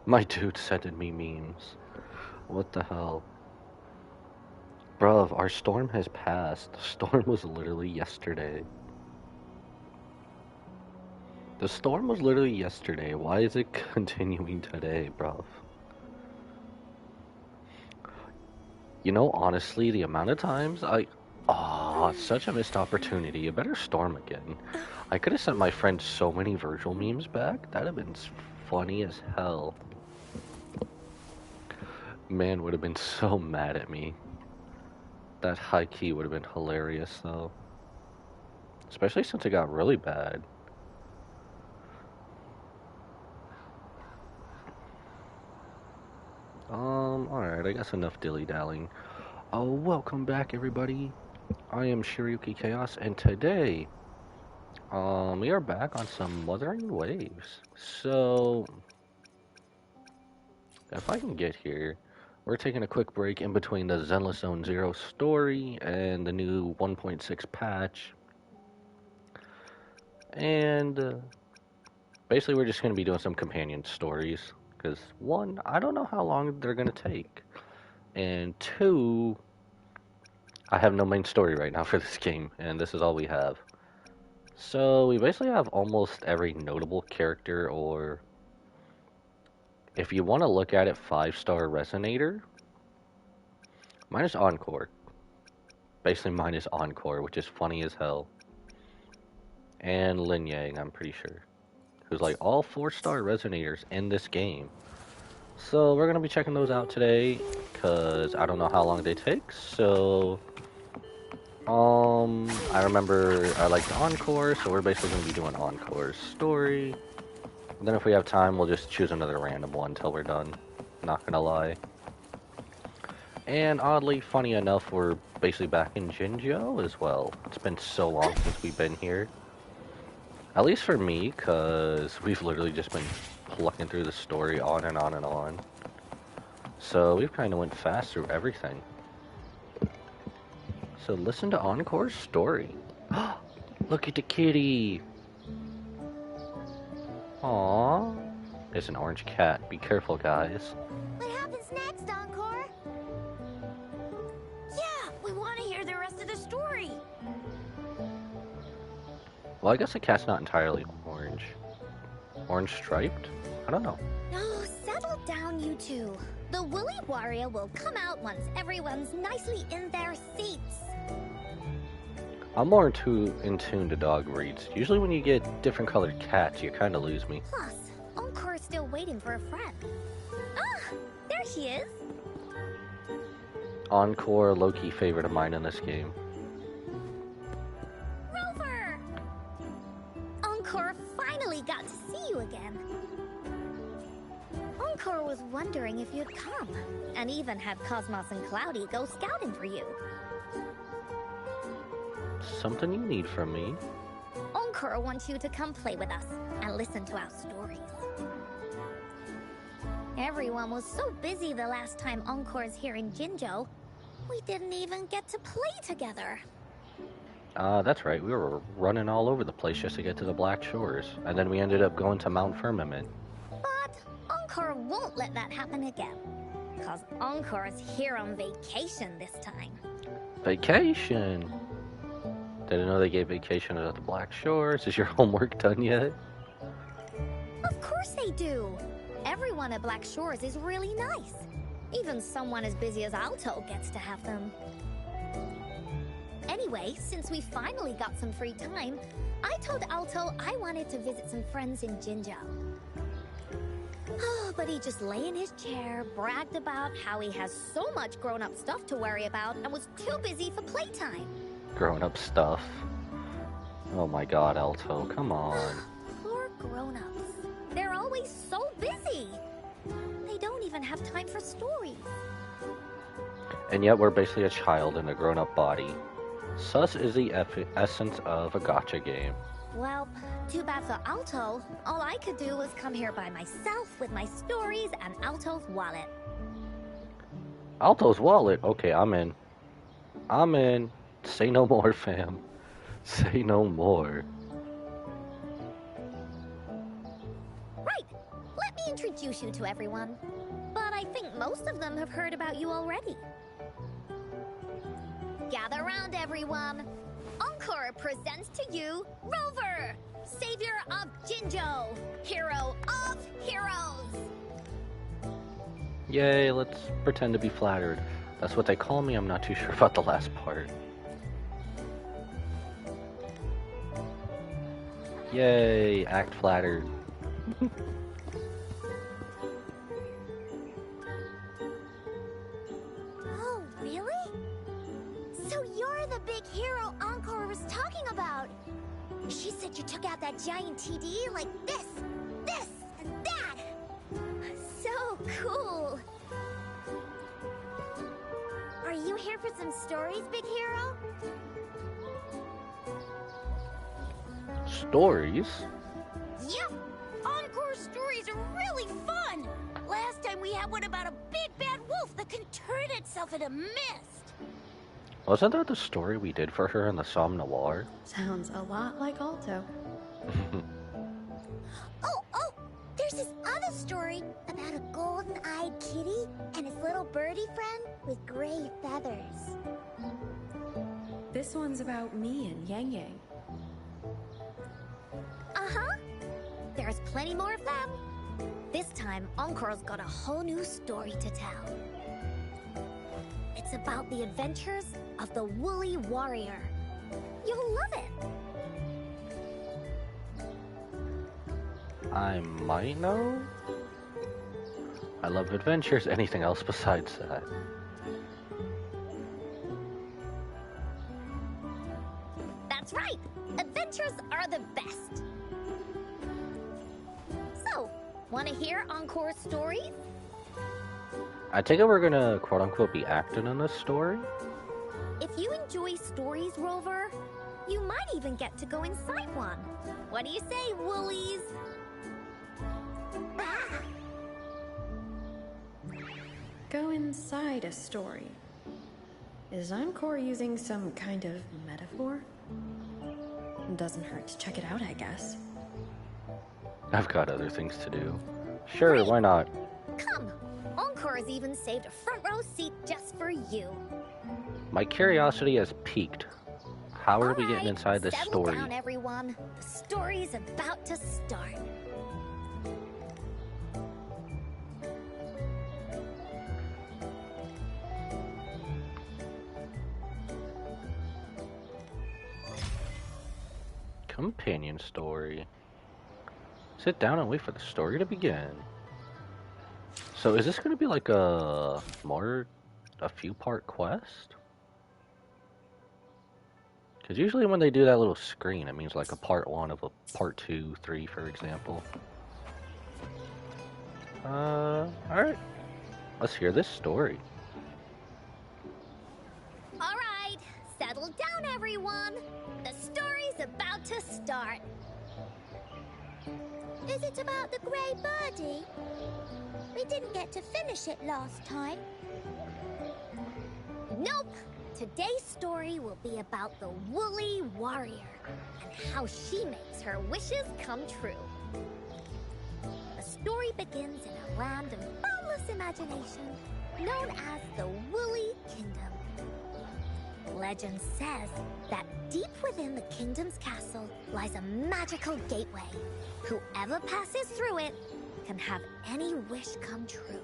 My dude sending me memes. What the hell? Bruv, our storm has passed. The storm was literally yesterday. The storm was literally yesterday. Why is it continuing today, bruv? You know, honestly, the amount of times such a missed opportunity. You better storm again. I could have sent my friend so many Virgil memes back. That'd have been funny as hell. Man would have been so mad at me. That high key would have been hilarious, though. Especially since it got really bad. Alright, I guess enough dilly-dallying. Oh, welcome back, everybody. I am Shiryuki Chaos, and today, we are back on some Wuthering Waves. So, if I can get here, we're taking a quick break in between the Zenless Zone Zero story and the new 1.6 patch. And, basically we're just going to be doing some companion stories. Because, one, I don't know how long they're going to take. And two, I have no main story right now for this game, and this is all we have. So, we basically have almost every notable character, or if you want to look at it, 5-star Resonator. Mine is Encore. Basically, mine is Encore, which is funny as hell. And Lin Yang, I'm pretty sure. Who's like all 4-star Resonators in this game. So, we're going to be checking those out today, because I don't know how long they take, so... I remember I liked Encore, so we're basically going to be doing Encore's story. And then if we have time, we'll just choose another random one until we're done. Not gonna lie. And oddly, funny enough, we're basically back in Jinzhou as well. It's been so long since we've been here. At least for me, because we've literally just been plucking through the story on and on and on. So we've kind of went fast through everything. So listen to Encore's story. Look at the kitty! Aww. It's an orange cat. Be careful, guys. What happens next, Encore? Yeah, we want to hear the rest of the story. Well, I guess the cat's not entirely orange. Orange striped? I don't know. Oh, settle down, you two. The Woolly Warrior will come out once everyone's nicely in their seats. I'm more in tune to dog breeds. Usually when you get different colored cats, you kind of lose me. Plus, Encore's still waiting for a friend. Ah, there she is. Encore, low-key favorite of mine in this game. Rover! Encore finally got to see you again. Encore was wondering if you'd come, and even had Cosmos and Cloudy go scouting for you. Something you need from me? Encore wants you to come play with us and listen to our stories. Everyone was so busy the last time Encore's here in Jinzhou, we didn't even get to play together. That's right. We were running all over the place just to get to the Black Shores. And then we ended up going to Mount Firmament. But Encore won't let that happen again. Cause Encore's here on vacation this time. Vacation? Didn't know they gave vacation at the Black Shores. Is your homework done yet? Of course they do. Everyone at Black Shores is really nice. Even someone as busy as Alto gets to have them. Anyway, since we finally got some free time, I told Alto I wanted to visit some friends in Jinzhou. Oh, but he just lay in his chair, bragged about how he has so much grown-up stuff to worry about, and was too busy for playtime. Grown-up stuff. Oh my god, Alto, come on. Poor grown-ups. They're always so busy. They don't even have time for stories. And yet we're basically a child in a grown-up body. Sus is the essence of a gacha game. Well, too bad for Alto. All I could do was come here by myself with my stories and Alto's wallet. Alto's wallet? Okay, I'm in. I'm in. Say no more, fam. Say no more. Right. Let me introduce introduce you to everyone. But I think most of them have heard about you already. Gather round, everyone. Encore presents to you Rover, savior of Jinjo, hero of heroes. Yay, let's pretend to be flattered. That's what they call me. I'm not too sure about the last part. Yay, act flattered. Oh, really? So you're the big hero Encore was talking about. She said you took out that giant TD like this, and that. So cool. Are you here for some stories, big hero? Stories? Yep! Encore stories are really fun! Last time we had one about a big bad wolf that can turn itself into mist. Wasn't that the story we did for her in the Somme Noir? Sounds a lot like Alto. Oh, there's this other story about a golden-eyed kitty and his little birdie friend with gray feathers. This one's about me and Yang Yang. Uh-huh. There's plenty more of them. This time, Encore's got a whole new story to tell. It's about the adventures of the Woolly Warrior. You'll love it. I might know? I love adventures. Anything else besides that? That's right. Adventures are the best. So, want to hear Encore's story? I take it we're gonna quote-unquote be acting in this story? If you enjoy stories, Rover, you might even get to go inside one. What do you say, Woolies? Go inside a story. Is Encore using some kind of metaphor? Doesn't hurt to check it out, I guess. I've got other things to do. Sure, Great. why not? Come. Encore's even saved a front row seat just for you. My curiosity has piqued. How are we All getting right, inside this settle story? down, everyone. The story's about to start. Companion story. Sit down and wait for the story to begin. So is this going to be like a few-part quest? Because usually when they do that little screen, it means like a part 1 of a part 2, 3, for example. Alright. Let's hear this story. All right, settle down, everyone. The story's about to start. Is it about the grey birdie? We didn't get to finish it last time. Nope. Today's story will be about the Woolly Warrior and how she makes her wishes come true. The story begins in a land of boundless imagination known as the Woolly Kingdom. Legend says that deep within the kingdom's castle lies a magical gateway. Whoever passes through it can have any wish come true.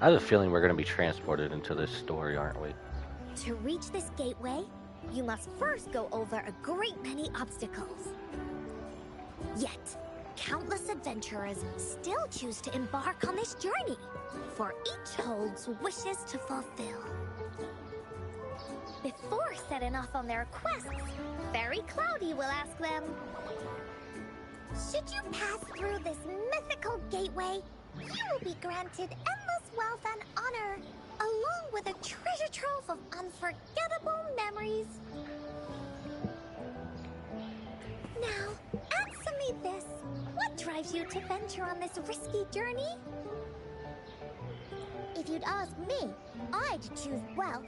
I have a feeling we're going to be transported into this story, aren't we? To reach this gateway, you must first go over a great many obstacles. Yet, countless adventurers still choose to embark on this journey, for each holds wishes to fulfill. Before setting off on their quests, Fairy Cloudy will ask them, should you pass through this mythical gateway, you will be granted endless wealth and honor, along with a treasure trove of unforgettable memories. Now, answer me this. What drives you to venture on this risky journey? If you'd ask me, I'd choose wealth.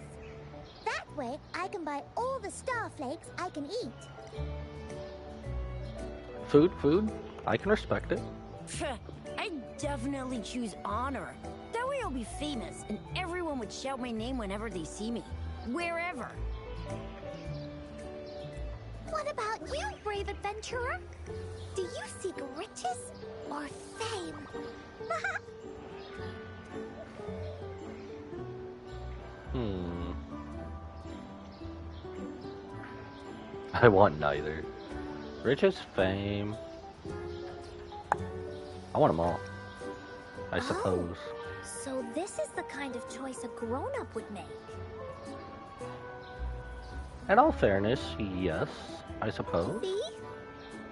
That way, I can buy all the starflakes I can eat. Food. I can respect it. I definitely choose honor. That way I'll be famous, and everyone would shout my name whenever they see me. Wherever. What about you, brave adventurer? Do you seek riches or fame? I want neither. Riches, fame. I want them all. I suppose. So this is the kind of choice a grown-up would make. In all fairness, yes, I suppose. See?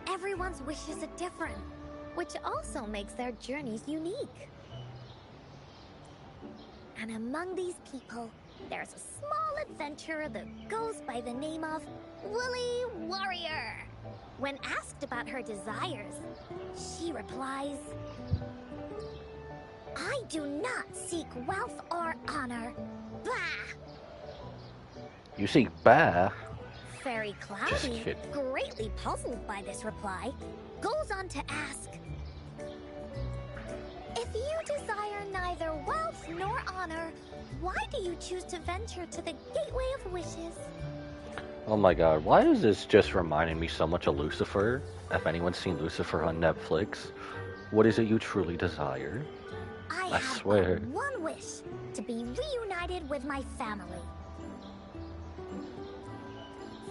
Everyone's wishes are different, which also makes their journeys unique. And among these people, there's a small adventurer that goes by the name of Woolly Warrior. When asked about her desires, she replies, I do not seek wealth or honor. Bah! You seek bah? Fairy Cloudy, greatly puzzled by this reply, goes on to ask, if you desire neither wealth nor honor, why do you choose to venture to the Gateway of Wishes? Oh my god, why is this just reminding me so much of Lucifer? If anyone's seen Lucifer on Netflix, what is it you truly desire? I swear. have one wish, to be reunited with my family.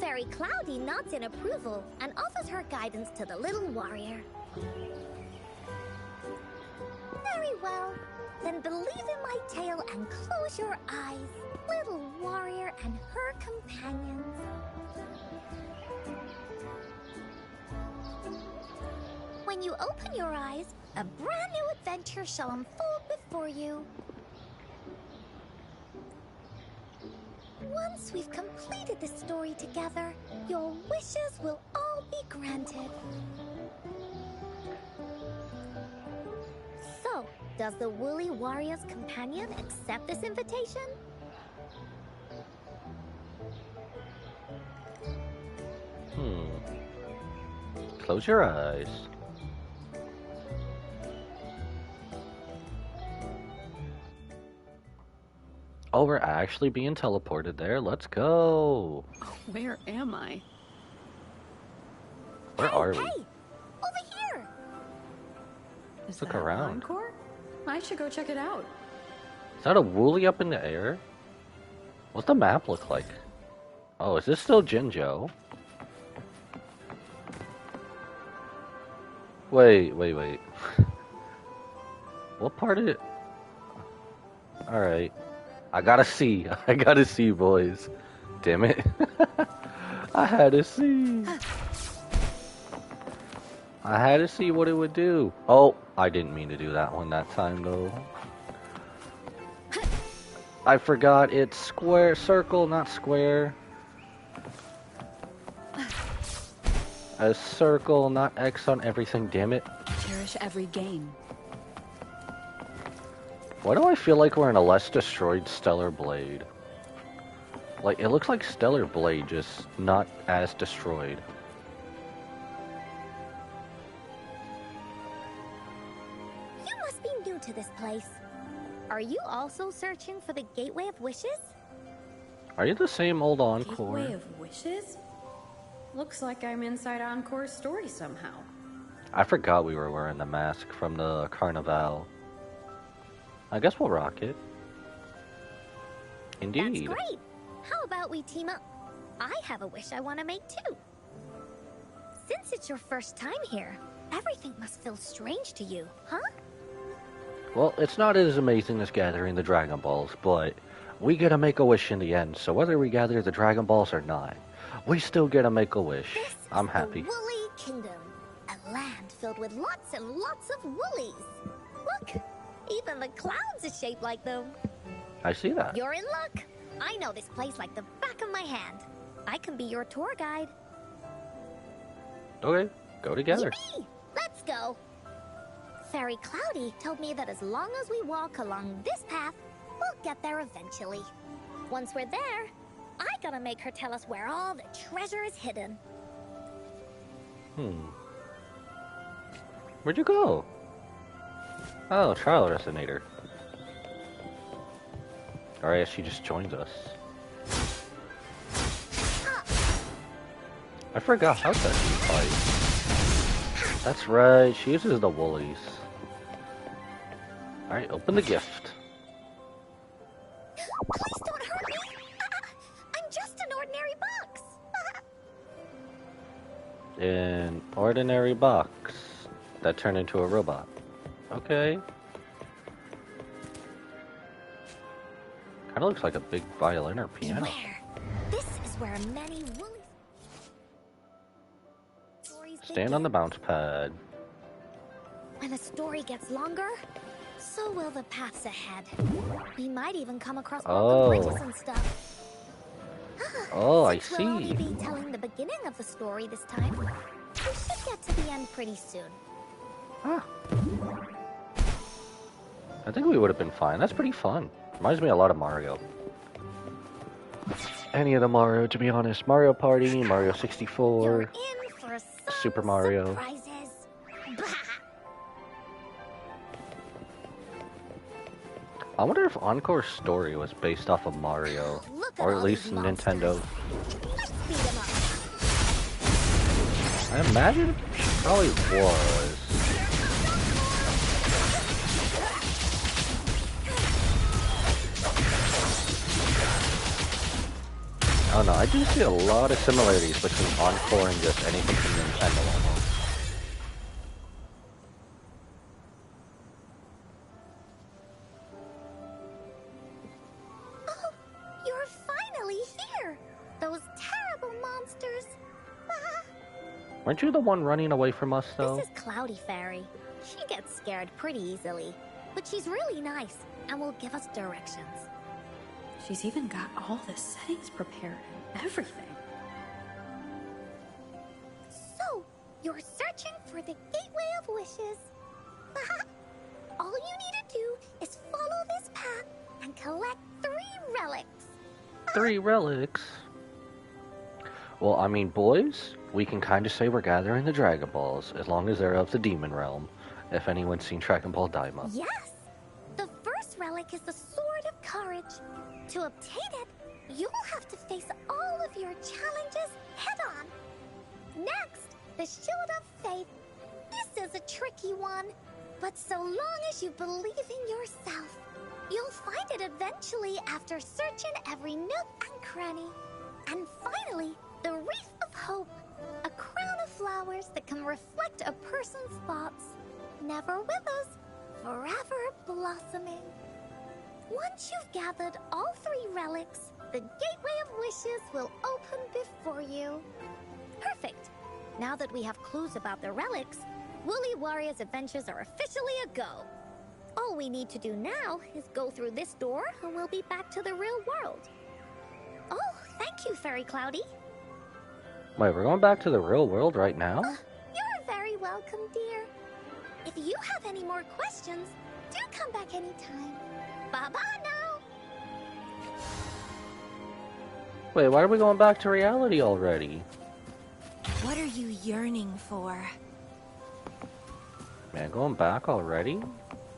Fairy Cloudy nods in approval and offers her guidance to the little warrior. Very well. Then believe in my tale and close your eyes, little warrior and her companions. When you open your eyes, a brand new adventure shall unfold before you. Once we've completed the story together, your wishes will all be granted. So, does the Woolly Warrior's companion accept this invitation? Close your eyes. Oh, we're actually being teleported there. Let's go. Where am I? Where are we? Hey! Over here! Is Look that around. Encore? I should go check it out. Is that a woolly up in the air? What's the map look like? Oh, is this still Jinjo? Wait. What part of it? Alright. I gotta see, boys. Damn it. I had to see. I had to see what it would do. Oh, I didn't mean to do that one that time, though. I forgot it's square, circle, not square. A circle, not X on everything, damn it. Cherish every gain. Why do I feel like we're in a less destroyed Stellar Blade? Like, it looks like Stellar Blade, just not as destroyed. You must be new to this place. Are you also searching for the Gateway of Wishes? Are you the same old Encore? Gateway of Wishes? Looks like I'm inside Encore's story somehow. I forgot we were wearing the mask from the Carnival. I guess we'll rock it. Indeed. That's great. How about we team up? I have a wish I want to make too. Since it's your first time here, everything must feel strange to you, huh? Well, it's not as amazing as gathering the Dragon Balls, but we get to make a wish in the end, so whether we gather the Dragon Balls or not, we still get to make a wish. This I'm is happy. the Woolly Kingdom, a land filled with lots and lots of woolies. Look, even the clouds are shaped like them. I see that. You're in luck. I know this place like the back of my hand. I can be your tour guide. Okay, go together. Yippee! Let's go. Fairy Cloudy told me that as long as we walk along this path, we'll get there eventually. Once we're there, I gotta make her tell us where all the treasure is hidden. Where'd you go? Oh, trial resonator. Alright, she just joins us. I forgot how does she fight. That's right, she uses the woolies. Alright, open the gift. Please don't hurt me! I'm just an ordinary box! An ordinary box that turned into a robot. Okay. Kinda looks like a big violin or piano. Beware. This is where many woolly stories Stand on the begin. bounce pad. When a story gets longer, so will the paths ahead. We might even come across Oh. broken bridges and stuff. Oh, I Since we'll only see. be telling the beginning of the story this time, we should get to the end pretty soon. Ah. I think we would have been fine. That's pretty fun. Reminds me a lot of Mario. Any of the Mario, to be honest. Mario Party, Mario You're 64. in for some Super Mario. surprises. Bah! I wonder if Encore's story was based off of Mario. Look Or all at least these Nintendo. monsters. Let's beat 'em up. I imagine it probably was. I don't know, I do see a lot of similarities between Encore and just anything from Nintendo almost. Oh, you're finally here! Those terrible monsters! Ah, Weren't you the one running away from us, though? this is Cloudy Fairy. She gets scared pretty easily, but she's really nice and will give us directions. She's even got all the settings prepared and everything. So, you're searching for the Gateway of Wishes. All you need to do is follow this path and collect 3 relics. 3 relics. Well, I mean, boys, we can kind of say we're gathering the Dragon Balls, as long as they're of the Demon Realm, if anyone's seen Dragon Ball Daima. Yes! The first relic is the Sword of Courage. To obtain it, you'll have to face all of your challenges head-on. Next, the Shield of Faith. This is a tricky one, but so long as you believe in yourself, you'll find it eventually after searching every nook and cranny. And finally, the Wreath of Hope, a crown of flowers that can reflect a person's thoughts. Never withers, forever blossoming. Once you've gathered all 3 relics, the Gateway of Wishes will open before you. Perfect! Now that we have clues about the relics, Woolly Warrior's adventures are officially a go. All we need to do now is go through this door and we'll be back to the real world. Oh, thank you, Fairy Cloudy. Wait, we're going back to the real world right now? You're very welcome, dear. If you have any more questions, do come back anytime. Bye-bye now. Wait, why are we going back to reality already? What are you yearning for? Man, going back already?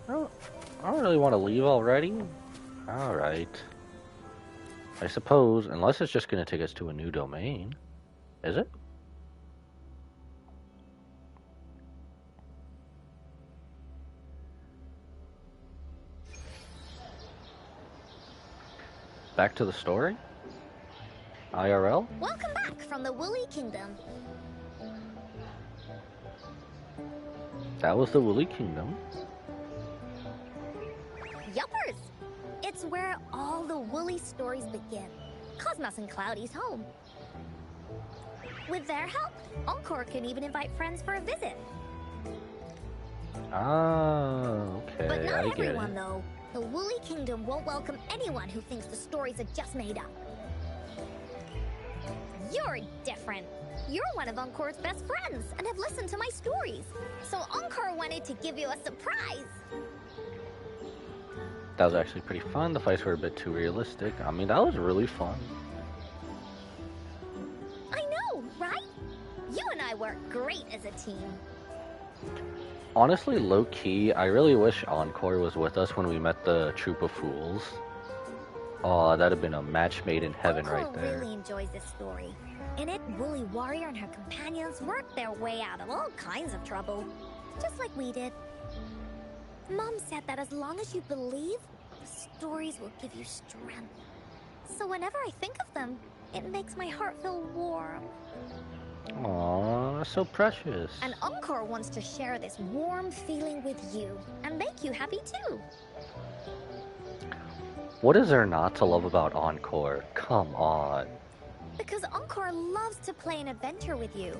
I don't really want to leave already. Alright. I suppose, unless it's just going to take us to a new domain. Is it? Back to the story? IRL? Welcome back from the Woolly Kingdom. That was the Woolly Kingdom. Yuppers! It's where all the Woolly stories begin. Cosmos and Cloudy's home. With their help, Encore can even invite friends for a visit. Ah, But okay, not I get everyone, it. though. The Woolly Kingdom won't welcome anyone who thinks the stories are just made up. You're different. You're one of Encore's best friends and have listened to my stories. So Encore wanted to give you a surprise. That was actually pretty fun. The fights were a bit too realistic. I mean, that was really fun. I know, right? You and I work great as a team. Honestly, low key, I really wish Encore was with us when we met the Troop of Fools. Oh, that'd have been a match made in heaven Encore right there. really enjoys this story. In it, Woolly Warrior and her companions worked their way out of all kinds of trouble, just like we did. Mom said that as long as you believe, the stories will give you strength. So whenever I think of them, it makes my heart feel warm. Aw, so precious. And Encore wants to share this warm feeling with you and make you happy too. What is there not to love about Encore? Come on. Because Encore loves to play an adventure with you.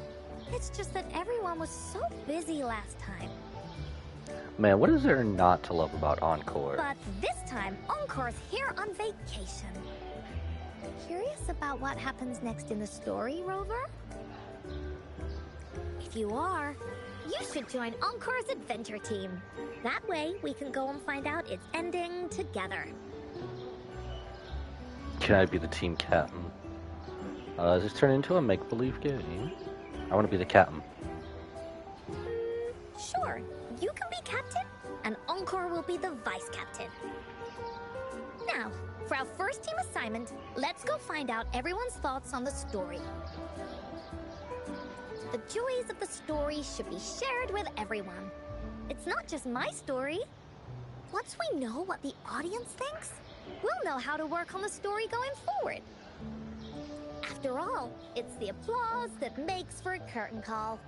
It's just that everyone was so busy last time. Man, what is there not to love about Encore? But this time, Encore's here on vacation. Curious about what happens next in the story, Rover? If you are, you should join Encore's adventure team. That way, we can go and find out its ending together. Can I be the team captain? Does this turn into a make-believe game? I want to be the captain. Sure, you can be captain, and Encore will be the vice captain. Now, for our first team assignment, let's go find out everyone's thoughts on the story. The joys of the story should be shared with everyone. It's not just my story. Once we know what the audience thinks, we'll know how to work on the story going forward. After all, it's the applause that makes for a curtain call.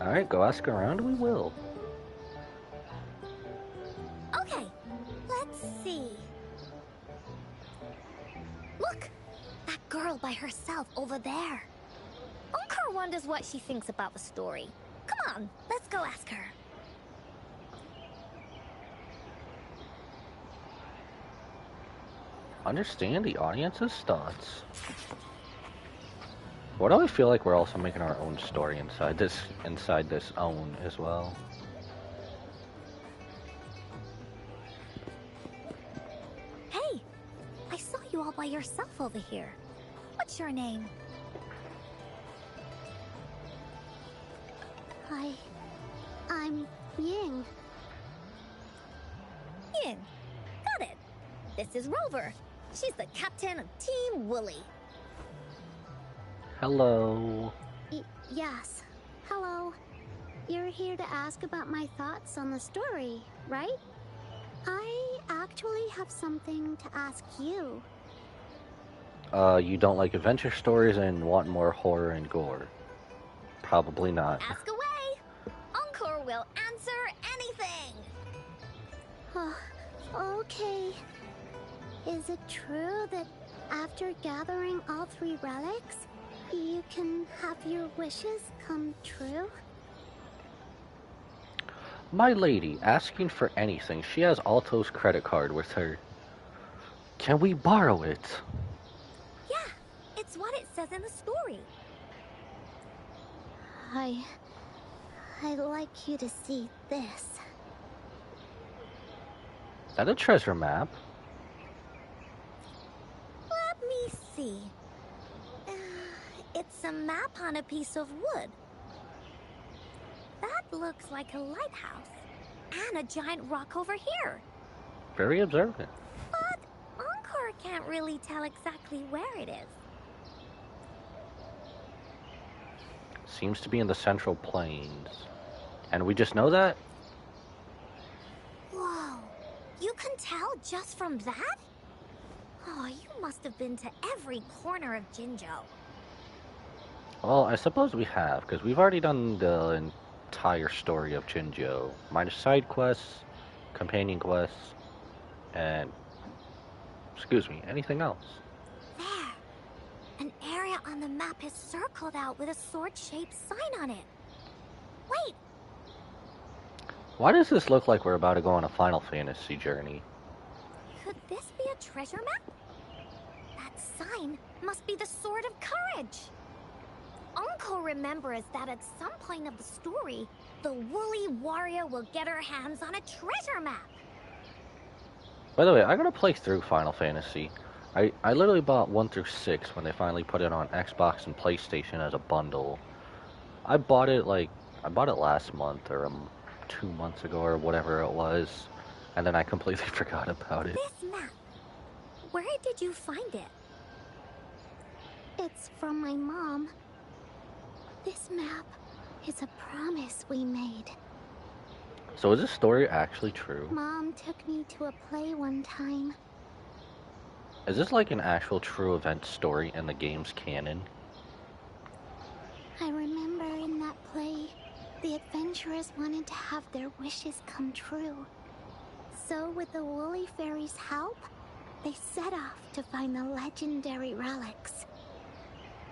Alright, go ask around, we will. Okay, let's see. Look, that girl by herself over there. Encore wonders what she thinks about the story. Come on, let's go ask her. Understand the audience's thoughts. Why do I feel like we're also making our own story inside this own as well? Hey, I saw you all by yourself over here. What's your name? I'm Ying. Ying. Got it. This is Rover. She's the captain of Team Woolly. Hello. Yes. Hello. You're here to ask about my thoughts on the story, right? I actually have something to ask you. You don't like adventure stories and want more horror and gore? Probably not. Ask away. Encore will answer anything. Okay. Is it true that after gathering all 3 relics, you can have your wishes come true? My lady, asking for anything. She has Alto's credit card with her. Can we borrow it? Yeah, it's what it says in the story. I'd like you to see this. Is that a treasure map? Let me see. It's a map on a piece of wood. That looks like a lighthouse. And a giant rock over here. Very observant. But Encore can't really tell exactly where it is. Seems to be in the Central Plains. And we just know that? Whoa, you can tell just from that? Oh, you must have been to every corner of Jinzhou. Well, I suppose we have, because we've already done the entire story of Jinzhou. Minus side quests, companion quests, and... excuse me, anything else. There. An area on the map is circled out with a sword-shaped sign on it. Wait, Why does this look like we're about to go on a Final Fantasy journey? could this be a treasure map? That sign must be the Sword of Courage. Encore remembers that at some point of the story, the Woolly Warrior will get her hands on a treasure map. By the way, I gotta play through Final Fantasy. I literally bought 1 through 6 when they finally put it on Xbox and PlayStation as a bundle. I bought it like I bought it last month or 2 months ago or whatever it was, and then I completely forgot about it. This map. Where did you find it? It's from my mom. This map is a promise we made. So is this story actually true? Mom took me to a play one time. Is this like an actual true event story in the game's canon? I remember in that play, the adventurers wanted to have their wishes come true. So with the Woolly Fairy's help, they set off to find the legendary relics.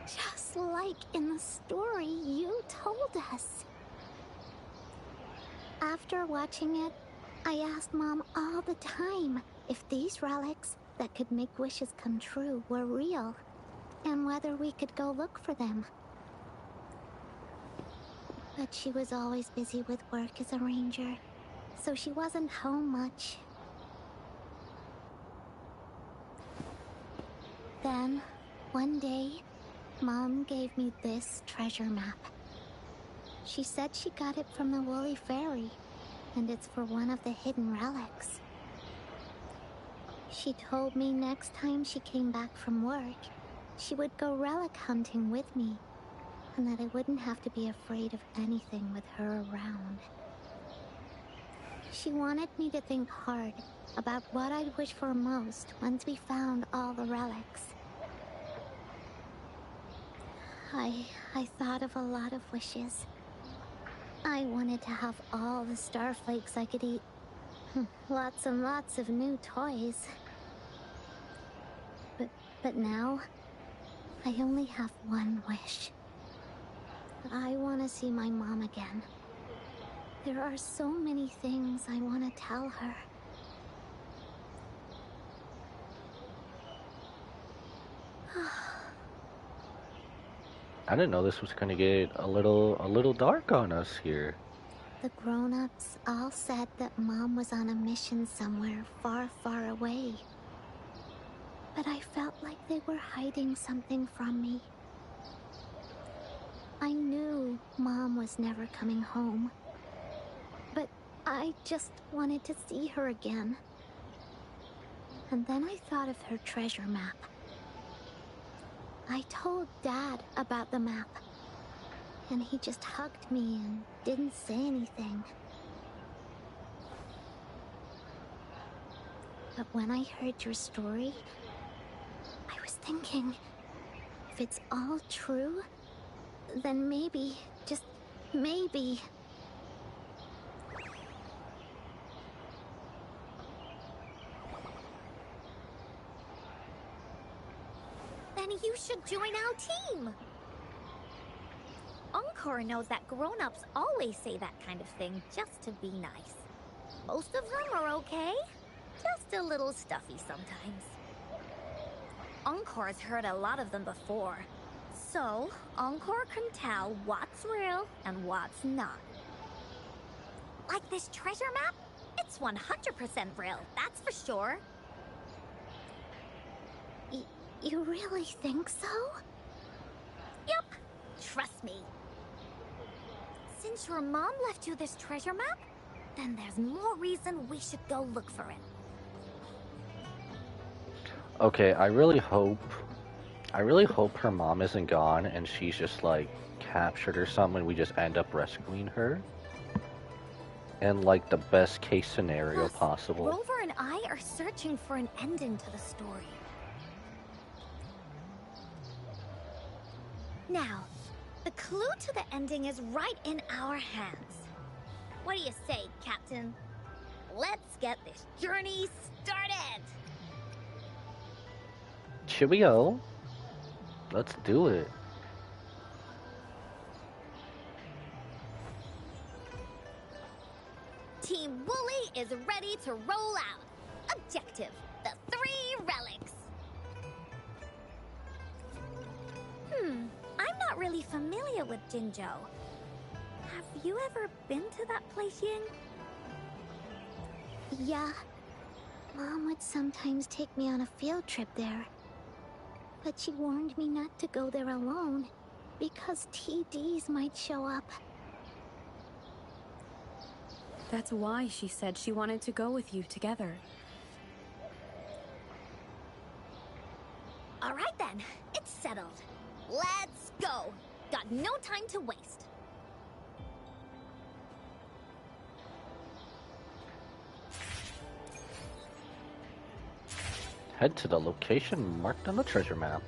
Just like in the story you told us. After watching it, I asked Mom all the time if these relics that could make wishes come true were real, and whether we could go look for them. But she was always busy with work as a ranger, so she wasn't home much. Then, one day, Mom gave me this treasure map. She said she got it from the Woolly Fairy, and it's for one of the hidden relics. She told me next time she came back from work, she would go relic hunting with me, and that I wouldn't have to be afraid of anything with her around. She wanted me to think hard about what I'd wish for most once we found all the relics. I thought of a lot of wishes. I wanted to have all the starflakes I could eat. Lots and lots of new toys. But now, I only have one wish. I want to see my mom again. There are so many things I want to tell her. I didn't know this was gonna get a little dark on us here. The grown-ups all said that Mom was on a mission somewhere far, far away. But I felt like they were hiding something from me. I knew Mom was never coming home. But I just wanted to see her again. And then I thought of her treasure map. I told Dad about the map. And he just hugged me and didn't say anything. But when I heard your story, I was thinking, if it's all true, then maybe, just maybe... Then you should join our team. Encore knows that grown-ups always say that kind of thing just to be nice. Most of them are okay, just a little stuffy sometimes. Encore's heard a lot of them before, so Encore can tell what's real and what's not. Like this treasure map? It's 100% real, that's for sure. You really think so? Yup, trust me. Since your mom left you this treasure map, then there's more reason we should go look for it. Okay, I really hope her mom isn't gone and she's just like captured or something and we just end up rescuing her. In like the best case scenario Plus, possible. Rover and I are searching for an ending to the story. Now, the clue to the ending is right in our hands. What do you say, Captain? Let's get this journey started! Should we go? Let's do it. Team Wooly is ready to roll out. Objective, the 3 relics. I'm not really familiar with Jinzhou. Have you ever been to that place, Ying? Yeah. Mom would sometimes take me on a field trip there. But she warned me not to go there alone, because TDs might show up. That's why she said she wanted to go with you together. All right then, it's settled. Let's go. Got no time to waste. Head to the location marked on the treasure map.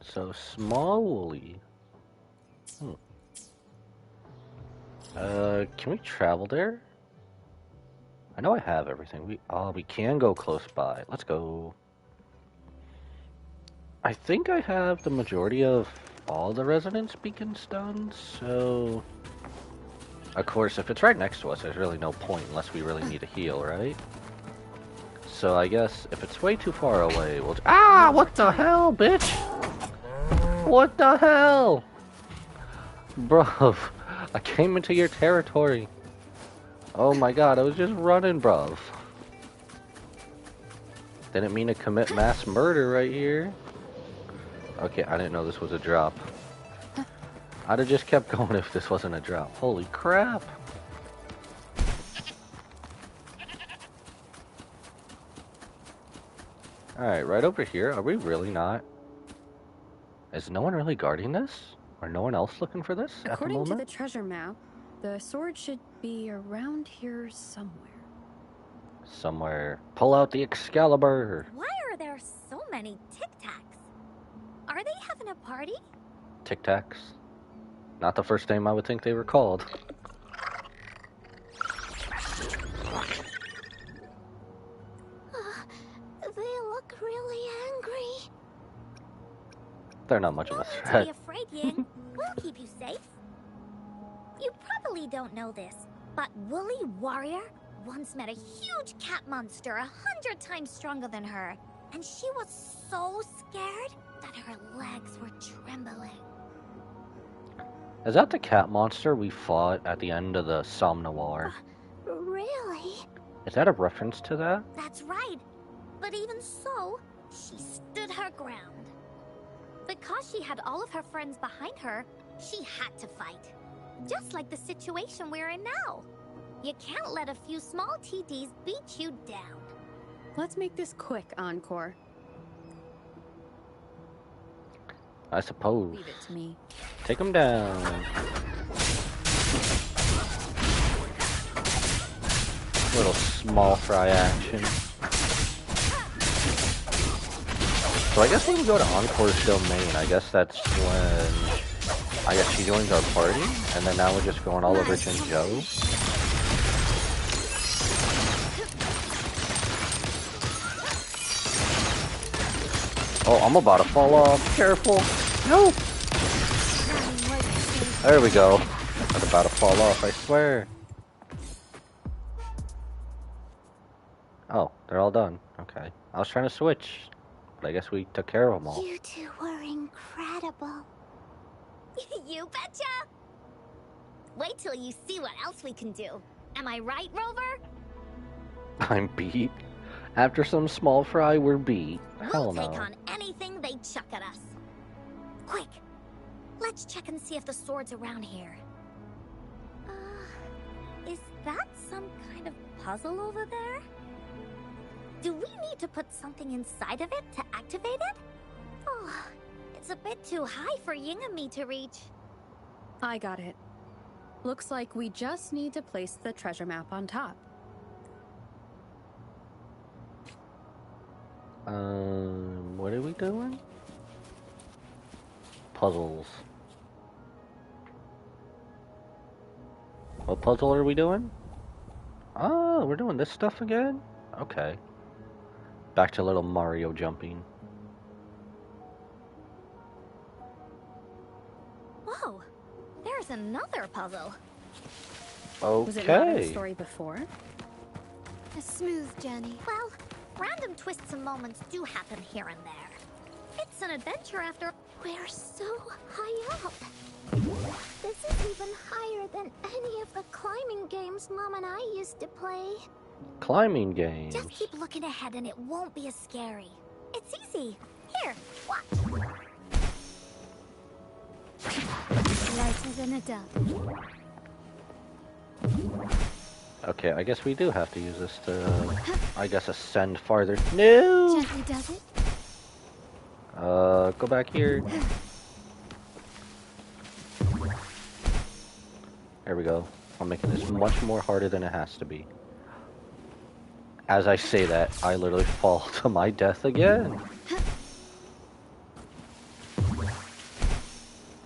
So, small woolly. Can we travel there? I know I have everything. We can go close by. Let's go. I think I have the majority of all the resonance beacons done, so... Of course, if it's right next to us, there's really no point unless we really need a heal, right? So I guess if it's way too far away, we'll... Ah! What the hell, bitch? What the hell? Bruv, I came into your territory. Oh my god, I was just running, bruv. Didn't mean to commit mass murder right here. Okay, I didn't know this was a drop. I'd have just kept going if this wasn't a drop. Holy crap. Alright, right over here. Are we really not? Is no one really guarding this? Or no one else looking for this at the According moment? to the treasure map, the sword should be around here somewhere. Somewhere. Pull out the Excalibur! Why are there so many Tic Tacs? Are they having a party? Tic Tacs. Not the first name I would think they were called. They look really angry. They're not much of a No need to threat. be afraid, Ying. We'll keep you safe. You probably don't know this, but Woolly Warrior once met a huge cat monster 100 times stronger than her. And she was so scared that her legs were trembling. Is that the cat monster we fought at the end of the Somnoir? Really? Is that a reference to that? That's right. But even so, she stood her ground. Because she had all of her friends behind her, she had to fight. Just like the situation we're in now. You can't let a few small TDs beat you down. Let's make this quick, Encore. I suppose. Leave it to me. Take him down. Little small fry action. So I guess when we go to Encore's domain, I guess that's when she joins our party, and then now we're just going all over Jinzhou. Oh, I'm about to fall off. Careful. No. There we go. I'm about to fall off, I swear. Oh, they're all done. Okay. I was trying to switch, but I guess we took care of them all. You two were incredible. You betcha! Wait till you see what else we can do. Am I right, Rover? I'm beat. After some small fry, we're beat. Hell We'll no. take on anything they chuck at us. Quick! Let's check and see if the sword's around here. Is that some kind of puzzle over there? Do we need to put something inside of it to activate it? Oh, it's a bit too high for Ying and me to reach. I got it. Looks like we just need to place the treasure map on top. What are we doing? Puzzles. What puzzle are we doing? Oh, we're doing this stuff again? Okay. Back to little Mario jumping. Whoa, there's another puzzle. Was it not in the Okay. story before? A smooth journey. Well, random twists and moments do happen here and there. It's an adventure after... We're so high up. This is even higher than any of the climbing games Mom and I used to play. Climbing games. Just keep looking ahead and it won't be as scary. It's easy. Here, watch. Lighter than a dove. Okay, I guess we do have to use this to, I guess, ascend farther. No! Gently does it. Go back here. There we go. I'm making this much more harder than it has to be. As I say that, I literally fall to my death again.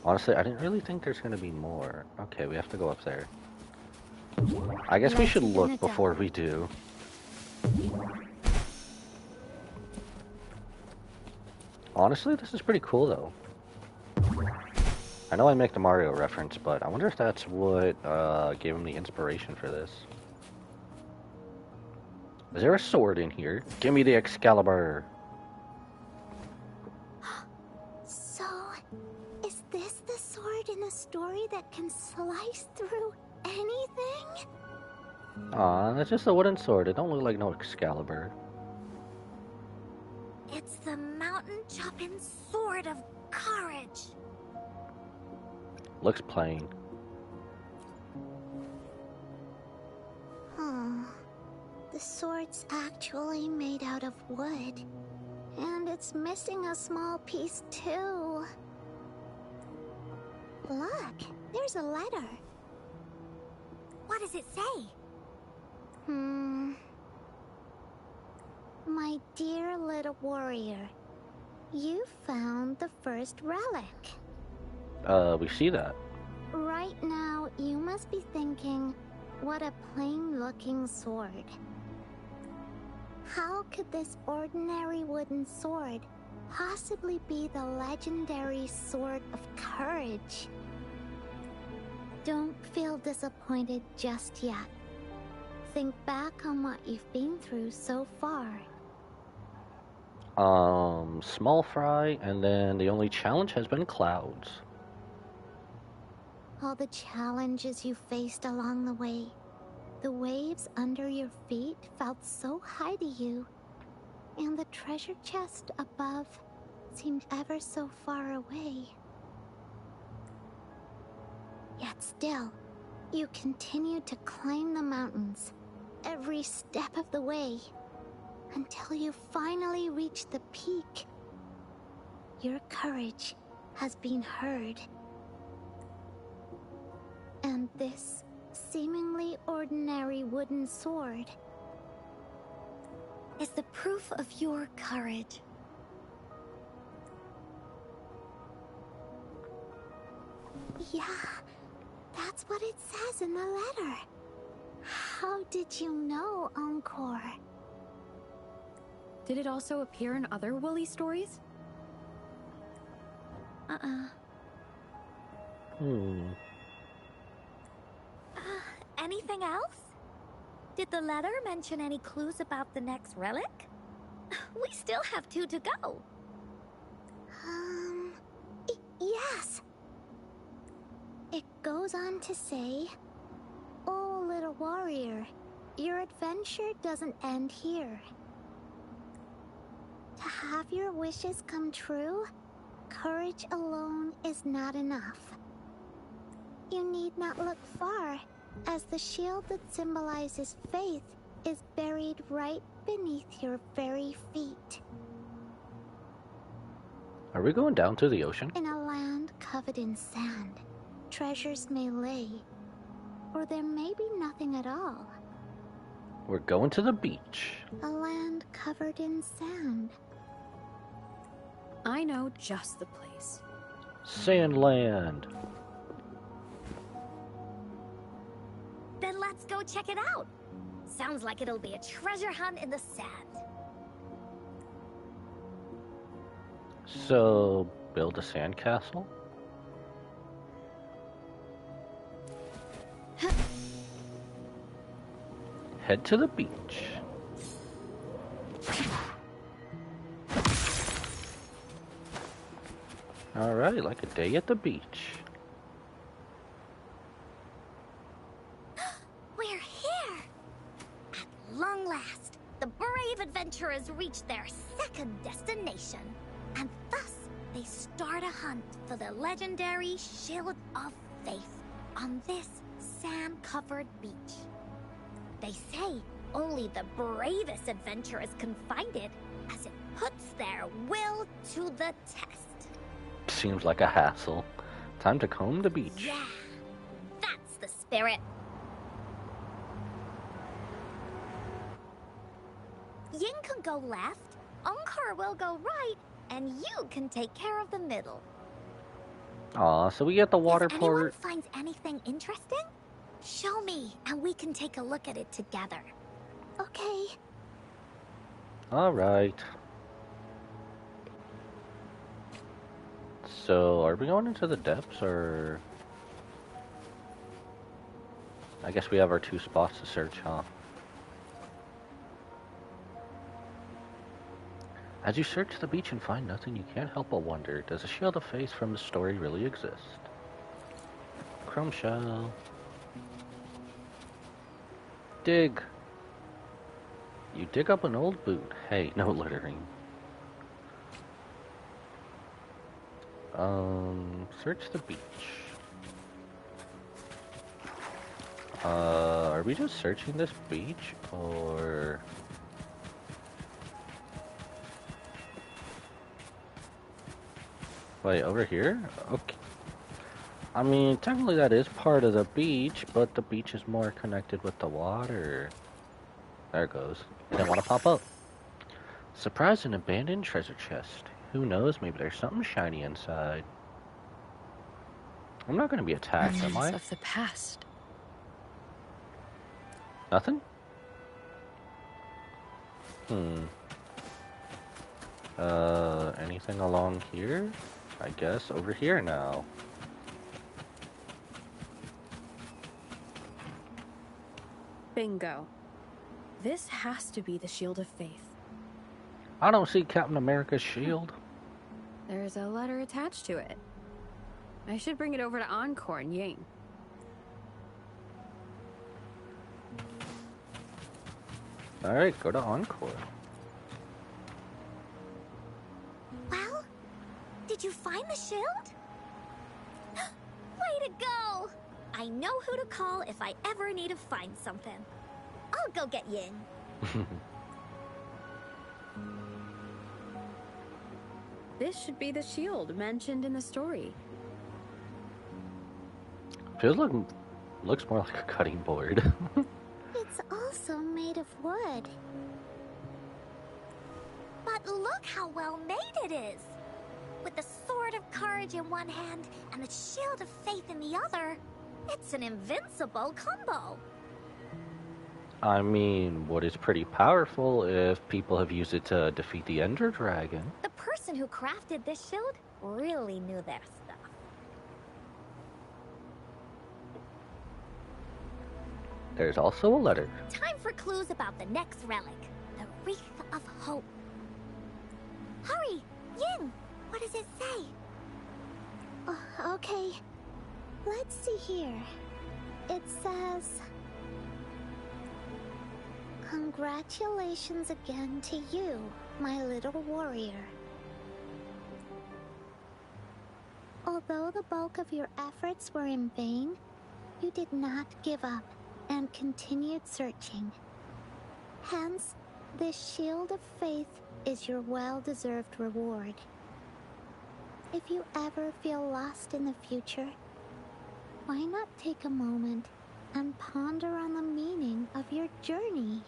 Honestly, I didn't really think there's gonna be more. Okay, we have to go up there. I guess we should look before we do. Honestly, this is pretty cool though. I know I make the Mario reference, but I wonder if that's what gave him the inspiration for this. Is there a sword in here? Give me the Excalibur. So, is this the sword in the story that can slice through anything? Aw, that's just a wooden sword. It don't look like no Excalibur. It's the mountain-chopping sword of courage. Looks plain. Huh. The sword's actually made out of wood. And it's missing a small piece too. Look, there's a letter. What does it say? My dear little warrior, you found the first relic. We see that. Right now, you must be thinking, what a plain-looking sword. How could this ordinary wooden sword possibly be the legendary sword of courage? Don't feel disappointed just yet. Think back on what you've been through so far. Small fry, and then the only challenge has been clouds. All the challenges you faced along the way. The waves under your feet felt so high to you, and the treasure chest above seemed ever so far away. Yet still, you continued to climb the mountains, every step of the way, until you finally reached the peak. Your courage has been heard. And this seemingly ordinary wooden sword Is the proof of your courage. Yeah, that's what it says in the letter. How did you know, Encore? Did it also appear in other Woolly stories? Anything else? Did the letter mention any clues about the next relic? We still have 2 to go. Yes. It goes on to say, "Oh, little warrior, your adventure doesn't end here. To have your wishes come true, courage alone is not enough. You need not look far, as the shield that symbolizes faith is buried right beneath your very feet. Are we going down to the ocean? In a land covered in sand, treasures may lay, or there may be nothing at all. We're going to the beach. A land covered in sand. I know just the place. Sandland. Then let's go check it out. Sounds like it'll be a treasure hunt in the sand. So, build a sandcastle? Head to the beach. Alright, like a day at the beach. We're here! At long last, the brave adventurers reach their second destination. And thus, they start a hunt for the legendary Shield of Faith on this sand-covered beach. They say only the bravest adventurers can find it, as it puts their will to the test. Seems like a hassle. Time to comb the beach. Yeah, that's the spirit. Yin can go left, Encore will go right, and you can take care of the middle. Aw, so we get the water If anyone port. finds anything interesting, show me, and we can take a look at it together. Okay. Alright. So, are we going into the depths, or... I guess we have our 2 spots to search, huh? As you search the beach and find nothing, you can't help but wonder, does a shield of faith from the story really exist? Chrome shell. Dig. You dig up an old boot. Hey, no littering. Search the beach. Are we just searching this beach, or... Wait, over here? Okay. I mean, technically that is part of the beach, but the beach is more connected with the water. There it goes. It didn't want to pop up. Surprise, an abandoned treasure chest. Who knows, maybe there's something shiny inside. I'm not going to be attacked, am I? Remnants of the past. Nothing? Anything along here? I guess over here now. Bingo. This has to be the Shield of Faith. I don't see Captain America's shield. There's a letter attached to it. I should bring it over to Encore and Ying. Alright, go to Encore. Well, did you find the shield? Way to go! I know who to call if I ever need to find something. I'll go get Yin. This should be the shield mentioned in the story. Feels like... looks more like a cutting board. It's also made of wood. But look how well made it is! With the sword of courage in one hand and the shield of faith in the other, it's an invincible combo. I mean, wood is pretty powerful if people have used it to defeat the Ender Dragon. The person who crafted this shield really knew their stuff. There's also a letter. Time for clues about the next relic, the Wreath of Hope. Hurry! Yin! What does it say? Okay. Let's see here. It says... Congratulations again to you, my little warrior. Although the bulk of your efforts were in vain, you did not give up and continued searching. Hence, this shield of faith is your well-deserved reward. If you ever feel lost in the future, why not take a moment and ponder on the meaning of your journey?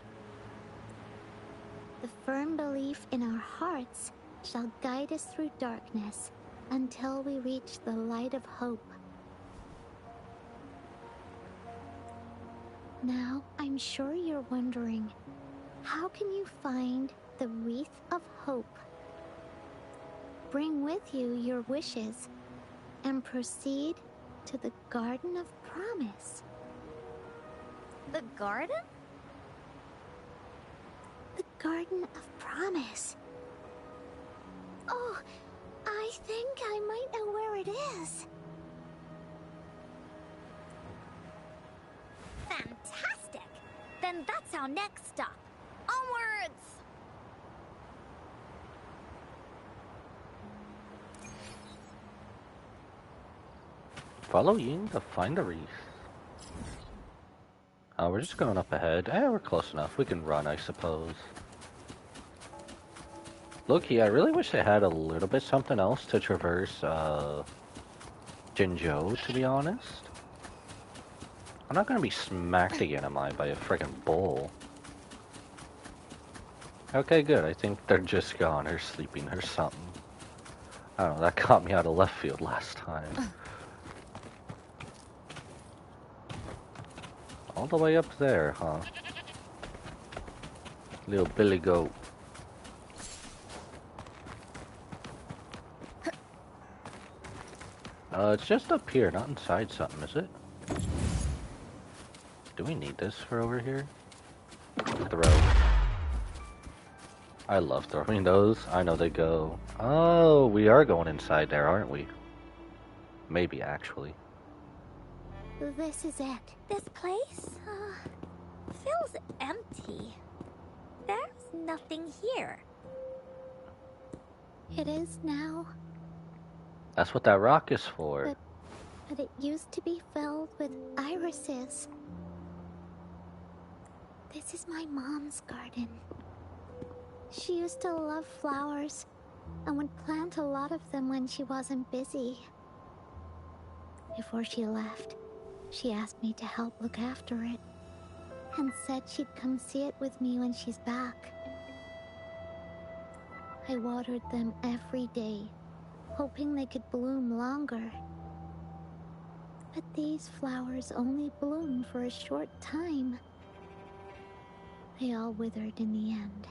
The firm belief in our hearts shall guide us through darkness until we reach the light of hope. Now, I'm sure you're wondering, how can you find the Wreath of Hope? Bring with you your wishes and proceed to the Garden of Promise. The garden? The Garden of Promise. Oh, I think I might know where it is. Fantastic! Then that's our next stop. Onwards! Follow Ying to find the wreath. We're just going up ahead. We're close enough. We can run, I suppose. Loki, I really wish they had a little bit something else to traverse, Jinzhou, to be honest. I'm not gonna be smacked again, am I, by a friggin' bull. Okay, good. I think they're just gone or sleeping or something. I don't know, that caught me out of left field last time. All the way up there, huh? Little Billy Goat. It's just up here, not inside something, is it? Do we need this for over here? Throw. I love throwing those. I know they go. Oh, we are going inside there, aren't we? Maybe, actually. This is it. This place feels empty. There's nothing here. It is now. That's what that rock is for. But it used to be filled with irises. This is my mom's garden. She used to love flowers and would plant a lot of them when she wasn't busy. Before she left, she asked me to help look after it and said she'd come see it with me when she's back. I watered them every day, hoping they could bloom longer. But these flowers only bloomed for a short time. They all withered in the end.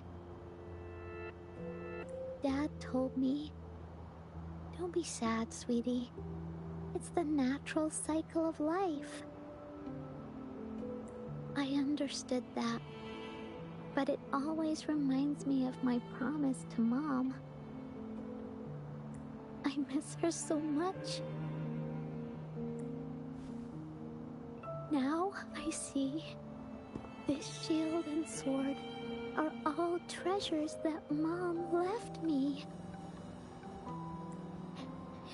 Dad told me, "Don't be sad, sweetie. It's the natural cycle of life." I understood that, but it always reminds me of my promise to Mom. I miss her so much. Now I see this shield and sword are all treasures that Mom left me.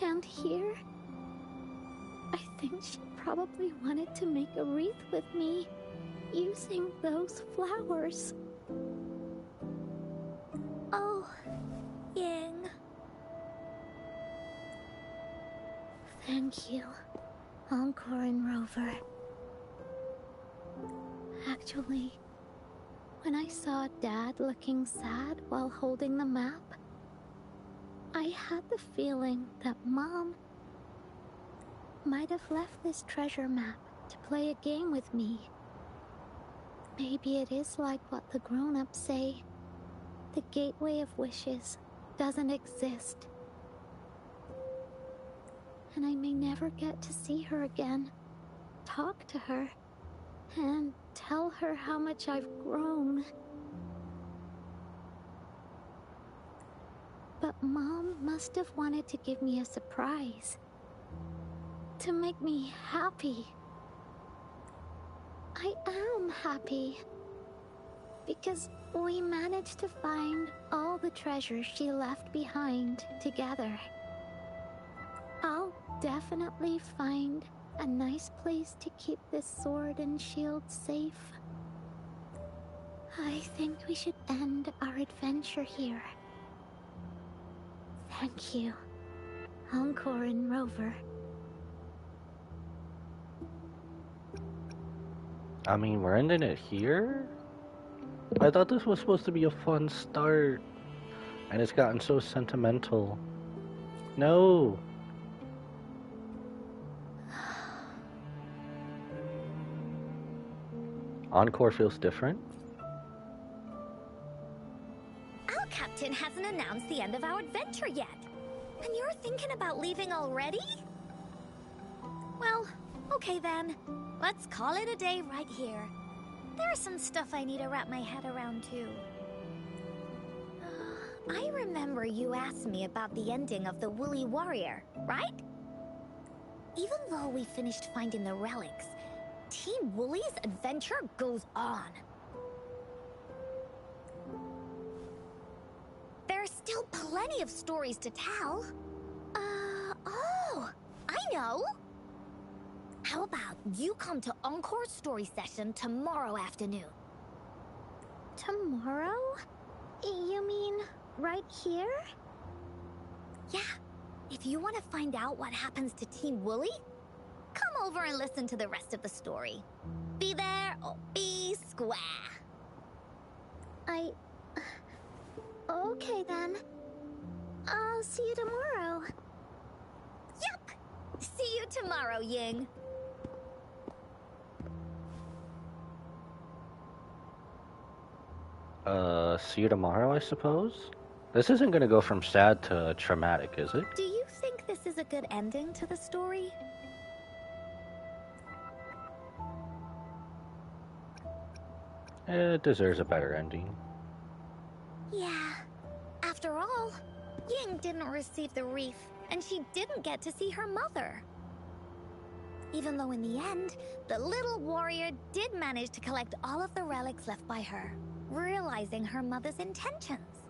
And here, I think she probably wanted to make a wreath with me using those flowers. Oh, Ying. Thank you, Encore and Rover. Actually, when I saw Dad looking sad while holding the map, I had the feeling that Mom might have left this treasure map to play a game with me. Maybe it is like what the grown-ups say. The Gateway of Wishes doesn't exist. And I may never get to see her again, talk to her, and tell her how much I've grown. But Mom must have wanted to give me a surprise. To make me happy. I am happy. Because we managed to find all the treasures she left behind together. I'll definitely find a nice place to keep this sword and shield safe. I think we should end our adventure here. Thank you, Encore and Rover. I mean, we're ending it here? I thought this was supposed to be a fun start. And it's gotten so sentimental. No! Encore feels different? Our captain hasn't announced the end of our adventure yet. And you're thinking about leaving already? Well, okay then. Let's call it a day right here. There's some stuff I need to wrap my head around too. I remember you asked me about the ending of the Woolly Warrior, right? Even though we finished finding the relics, Team Woolly's adventure goes on. There's still plenty of stories to tell. Oh, I know! How about you come to Encore story session tomorrow afternoon? Tomorrow? You mean right here? Yeah. If you want to find out what happens to Team Wooly, come over and listen to the rest of the story. Be there or be square. Okay then. I'll see you tomorrow. Yup! See you tomorrow, Ying. See you tomorrow, I suppose? This isn't gonna go from sad to traumatic, is it? Do you think this is a good ending to the story? It deserves a better ending. Yeah. After all, Ying didn't receive the wreath, and she didn't get to see her mother. Even though in the end, the little warrior did manage to collect all of the relics left by her, realizing her mother's intentions.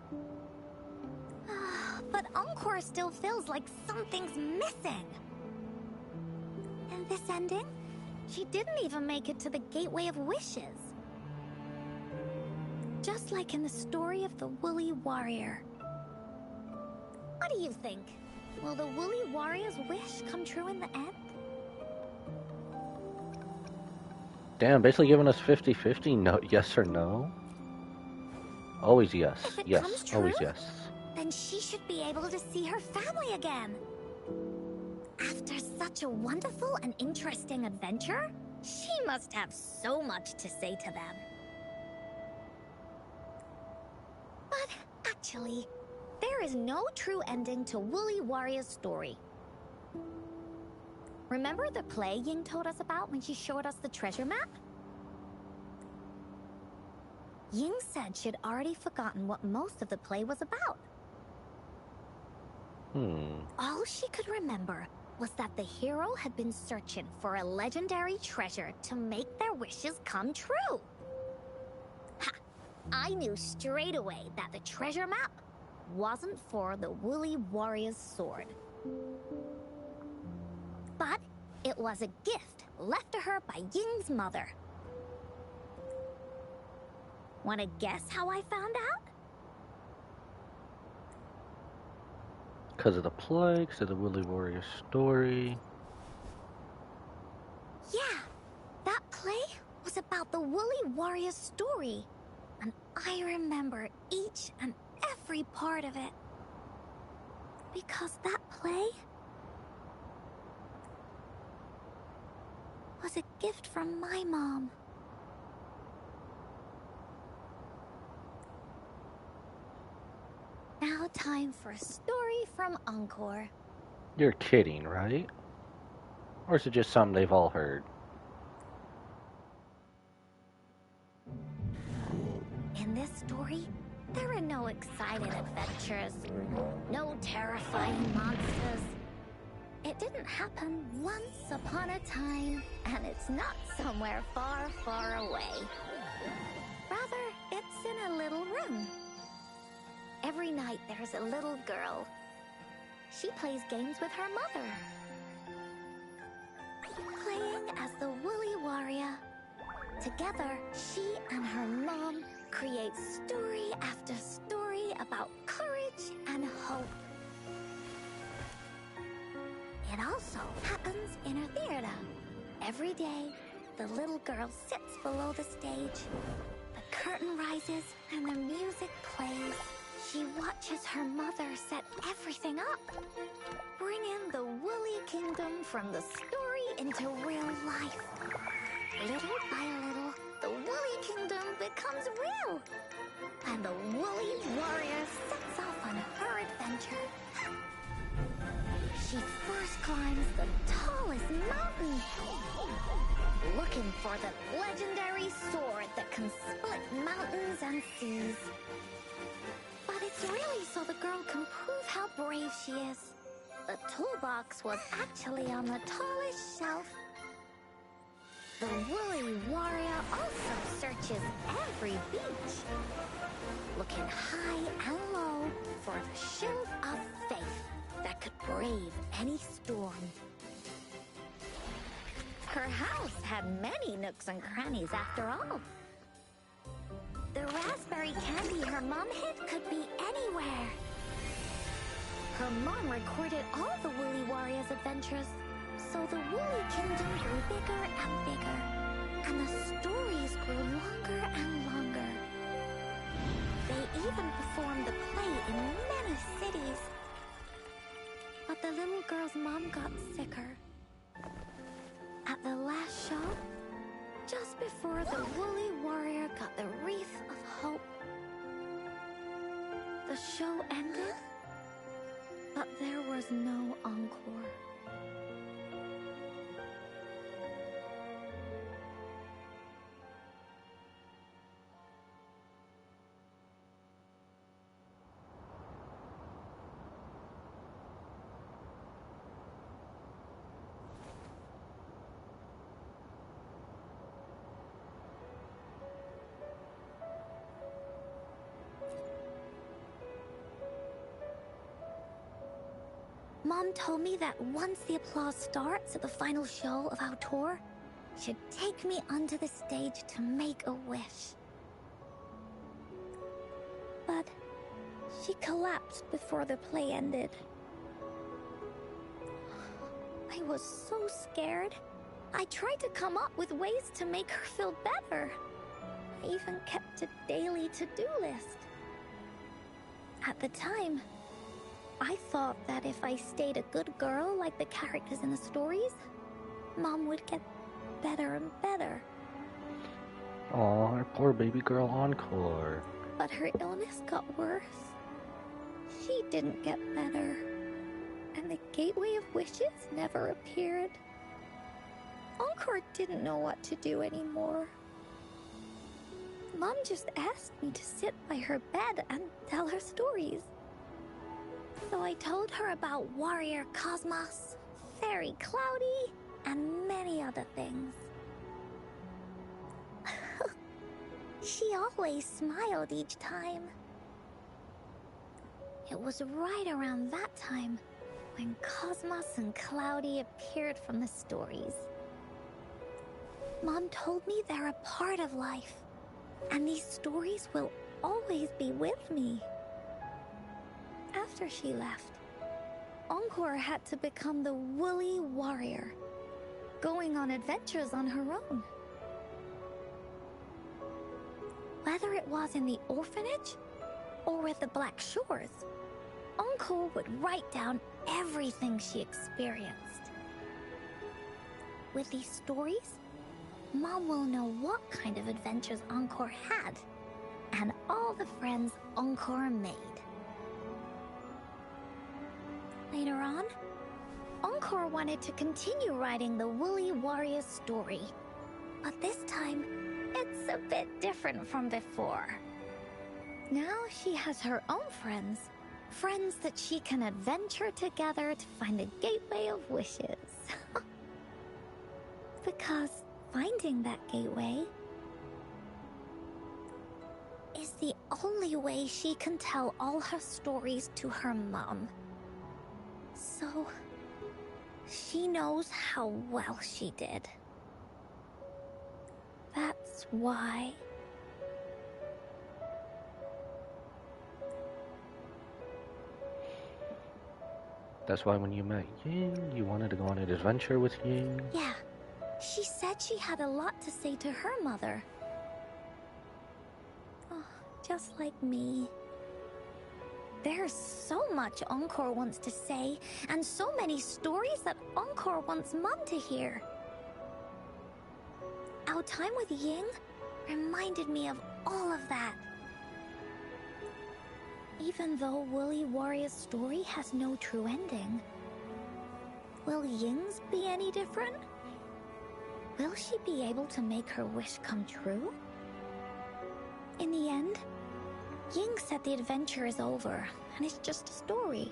But Encore still feels like something's missing. In this ending, she didn't even make it to the Gateway of Wishes. Just like in the story of the Woolly Warrior. What do you think? Will the Woolly Warrior's wish come true in the end? Damn, basically giving us 50-50, no, yes or no? Always yes. If it Yes, comes true, always yes. then she should be able to see her family again. After such a wonderful and interesting adventure, she must have so much to say to them. But actually, there is no true ending to Woolly Warrior's story. Remember the play Ying told us about when she showed us the treasure map? Ying said she'd already forgotten what most of the play was about. All she could remember was that the hero had been searching for a legendary treasure to make their wishes come true. Ha! I knew straight away that the treasure map wasn't for the Woolly Warrior's sword. But it was a gift left to her by Ying's mother. Want to guess how I found out? Because of the play, because of the Woolly Warrior story. Yeah, that play was about the Woolly Warrior's story. And I remember each and every part of it. Because that play was a gift from my mom. Now time for a story from Encore. You're kidding, right? Or is it just something they've all heard? In this story, there are no exciting adventures, no terrifying monsters. It didn't happen once upon a time, and it's not somewhere far, far away. Rather, it's in a little room. Every night there's a little girl. She plays games with her mother. Playing as the Woolly Warrior. Together, she and her mom create story after story about courage and hope. It also happens in her theater. Every day, the little girl sits below the stage. The curtain rises and the music plays. She watches her mother set everything up, bringing the Woolly Kingdom from the story into real life. Little by little, the Woolly Kingdom becomes real, and the Woolly Warrior sets off on her adventure. She first climbs the tallest mountain, looking for the legendary sword that can split mountains and seas. But it's really so the girl can prove how brave she is. The toolbox was actually on the tallest shelf. The Woolly Warrior also searches every beach, looking high and low for the shield of faith that could brave any storm. Her house had many nooks and crannies after all. The raspberry candy her mom hid could be anywhere. Her mom recorded all the Woolly Warriors' adventures, so the Woolly Kingdom grew bigger and bigger, and the stories grew longer and longer. They even performed the play in many cities. But the little girl's mom got sicker. At the last show, just before the Woolly Warrior got the wreath of hope, the show ended, but there was no encore. Mom told me that once the applause starts at the final show of our tour, she'd take me onto the stage to make a wish. But she collapsed before the play ended. I was so scared. I tried to come up with ways to make her feel better. I even kept a daily to-do list. At the time, I thought that if I stayed a good girl like the characters in the stories, Mom would get better and better. Aw, our poor baby girl Encore. But her illness got worse. She didn't get better. And the Gateway of Wishes never appeared. Encore didn't know what to do anymore. Mom just asked me to sit by her bed and tell her stories. So I told her about Warrior Cosmos, Fairy Cloudy, and many other things. She always smiled each time. It was right around that time when Cosmos and Cloudy appeared from the stories. Mom told me they're a part of life, and these stories will always be with me. After she left, Encore had to become the Woolly Warrior, going on adventures on her own. Whether it was in the orphanage or with the Black Shores, Encore would write down everything she experienced. With these stories, Mom will know what kind of adventures Encore had and all the friends Encore made. Later on, Encore wanted to continue writing the Woolly Warrior story, but this time, it's a bit different from before. Now she has her own friends, friends that she can adventure together to find the Gateway of Wishes. Because finding that gateway is the only way she can tell all her stories to her mom. So, she knows how well she did. That's why. That's why when you met Ying, you wanted to go on an adventure with Ying? Yeah, she said she had a lot to say to her mother. Oh, just like me. There's so much Encore wants to say, and so many stories that Encore wants Mom to hear. Our time with Ying reminded me of all of that. Even though Woolly Warrior's story has no true ending, will Ying's be any different? Will she be able to make her wish come true? In the end, Ying said the adventure is over, and it's just a story.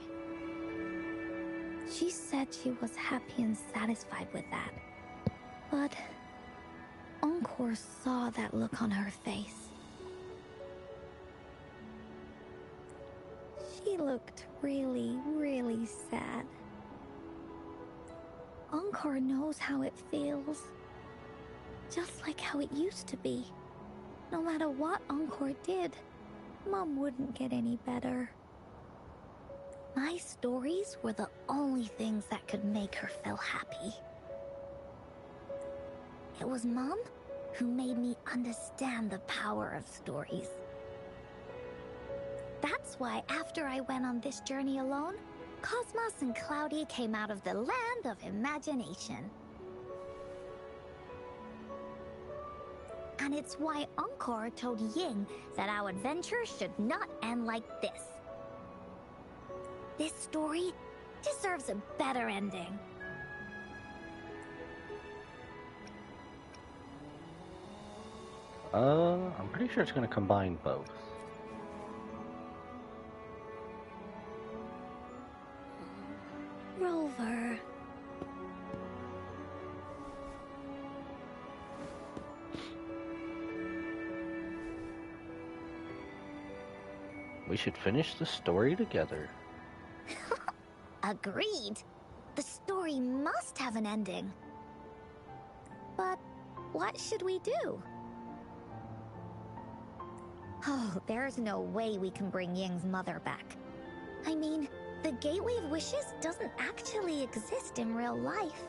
She said she was happy and satisfied with that. But Encore saw that look on her face. She looked really, really sad. Encore knows how it feels. Just like how it used to be. No matter what Encore did, Mom wouldn't get any better. My stories were the only things that could make her feel happy. It was Mom who made me understand the power of stories. That's why after I went on this journey alone, Cosmos and Cloudy came out of the land of imagination. And it's why Encore told Ying that our adventure should not end like this. This story deserves a better ending. I'm pretty sure it's gonna combine both. Rover. We should finish the story together. Agreed. The story must have an ending. But what should we do? Oh, there's no way we can bring Ying's mother back. I mean, the Gateway of Wishes doesn't actually exist in real life.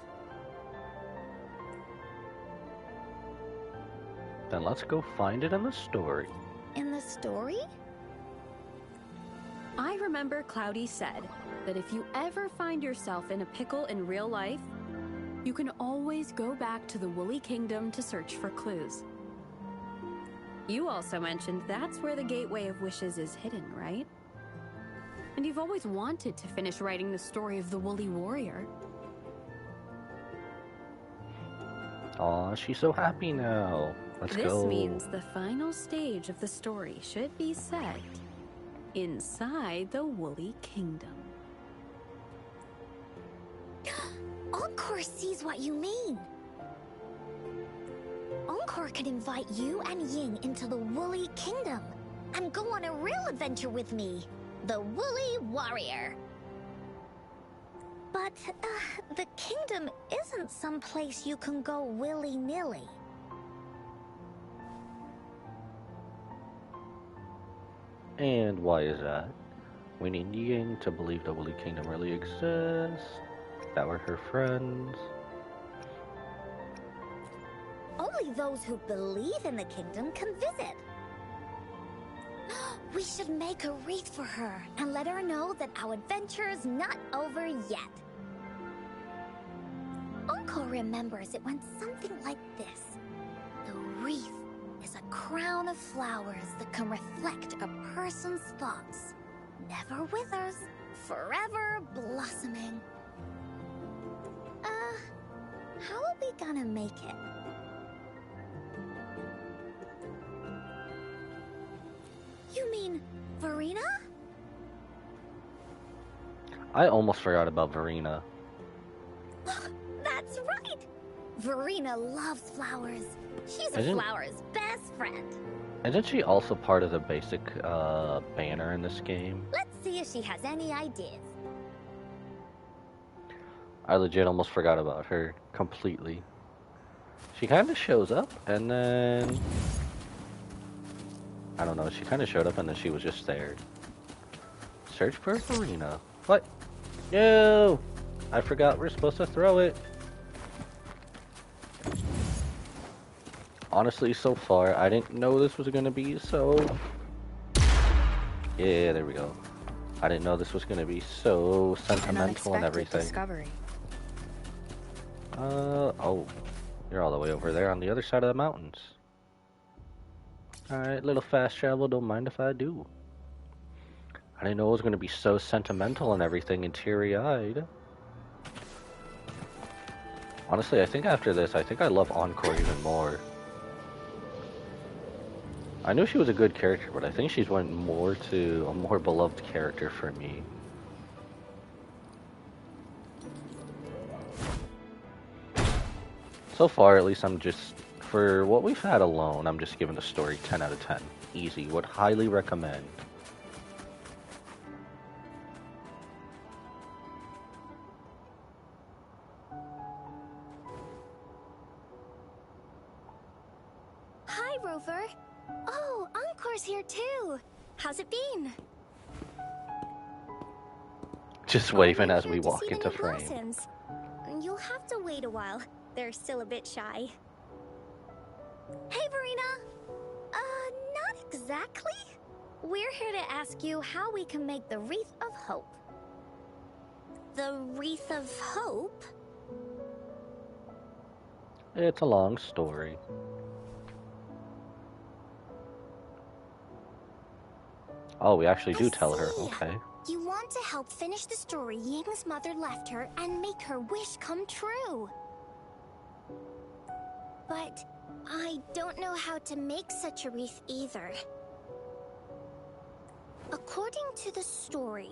Then let's go find it in the story. In the story? I remember Cloudy said that if you ever find yourself in a pickle in real life, you can always go back to the Woolly Kingdom to search for clues. You also mentioned that's where the Gateway of Wishes is hidden, right? And you've always wanted to finish writing the story of the Woolly Warrior. Aw, she's so happy now. Let's go. This means the final stage of the story should be set inside the Woolly Kingdom. Encore sees what you mean. Encore can invite you and Ying into the Woolly Kingdom and go on a real adventure with me, the Woolly Warrior. But the kingdom isn't some place you can go willy-nilly. And why is that? We need Ying to believe the Woolly Kingdom really exists. That we're her friends. Only those who believe in the kingdom can visit. We should make a wreath for her and let her know that our adventure is not over yet. Encore remembers it went something like this. The wreath is a crown of flowers that can reflect a person's thoughts. Never withers, forever blossoming. How are we gonna make it? You mean Verena? I almost forgot about Verena. That's right! Verena loves flowers. She's a flower's best friend. Isn't she also part of the basic banner in this game? Let's see if she has any ideas. I legit almost forgot about her completely. She kind of shows up and then... I don't know, she kind of showed up and then she was just there. Search for Verena. What? No! I forgot we're supposed to throw it. Honestly, so far, I didn't know this was going to be so... Yeah, there we go. I didn't know this was going to be so sentimental and everything. Discovery. Oh. You're all the way over there on the other side of the mountains. Alright, little fast travel, don't mind if I do. I didn't know it was going to be so sentimental and everything and teary-eyed. Honestly, I think after this, I think I love Encore even more. I knew she was a good character, but I think she's went more to a more beloved character for me. So far, at least I'm just, for what we've had alone, I'm just giving the story 10 out of 10. Easy, would highly recommend. Rover. Oh, Encore's here too. How's it been? Just Oh, waving we're as here we to walk see the into new frame. blossoms. You'll have to wait a while. They're still a bit shy. Hey, Verena! Not exactly. We're here to ask you how we can make the Wreath of Hope. The Wreath of Hope? It's a long story. Oh, we actually do tell her. See. Okay. You want to help finish the story Ying's mother left her and make her wish come true. But I don't know how to make such a wreath either. According to the story,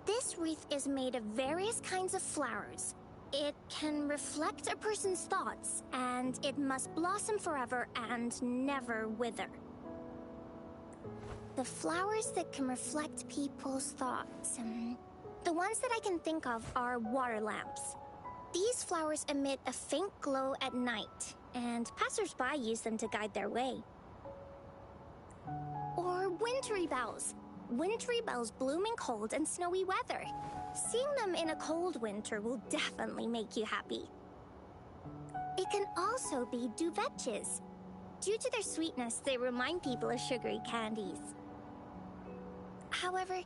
this wreath is made of various kinds of flowers. It can reflect a person's thoughts, and it must blossom forever and never wither. The flowers that can reflect people's thoughts, the ones that I can think of are water lamps. These flowers emit a faint glow at night, and passers-by use them to guide their way. Or wintry bells. Wintry bells bloom in cold and snowy weather. Seeing them in a cold winter will definitely make you happy. It can also be duvetches. Due to their sweetness, they remind people of sugary candies. However,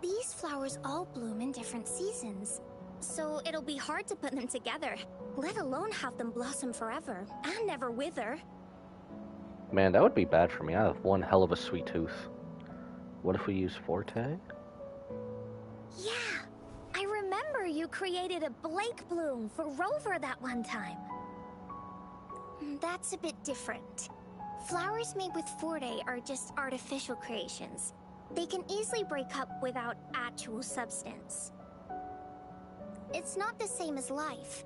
these flowers all bloom in different seasons, so it'll be hard to put them together, let alone have them blossom forever and never wither. Man, that would be bad for me. I have one hell of a sweet tooth. What if we use Forte? Yeah, I remember you created a Blake bloom for Rover that one time. That's a bit different. Flowers made with Forte are just artificial creations. They can easily break up without actual substance. It's not the same as life.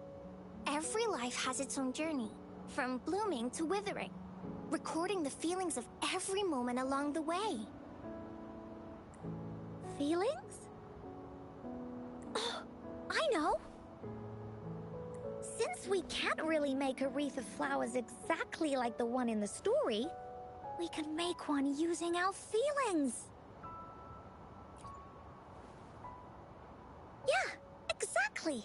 Every life has its own journey, from blooming to withering, recording the feelings of every moment along the way. Feelings? Oh, I know! Since we can't really make a wreath of flowers exactly like the one in the story, we can make one using our feelings. Yeah, exactly.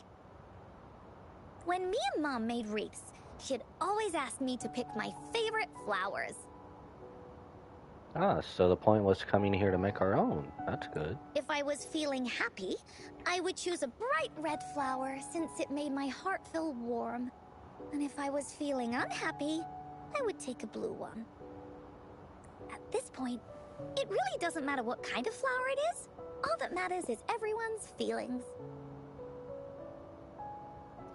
When me and Mom made wreaths, she'd always ask me to pick my favorite flowers. Ah, so the point was coming here to make our own. That's good. If I was feeling happy, I would choose a bright red flower since it made my heart feel warm. And if I was feeling unhappy, I would take a blue one. At this point, it really doesn't matter what kind of flower it is. All that matters is everyone's feelings.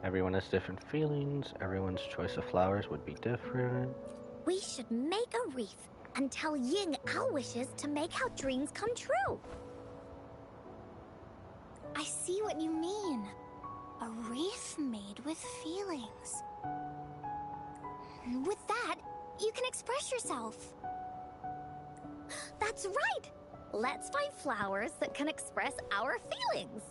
Everyone has different feelings. Everyone's choice of flowers would be different. We should make a wreath and tell Ying our wishes to make our dreams come true. I see what you mean. A wreath made with feelings. With that, you can express yourself. That's right! Let's find flowers that can express our feelings.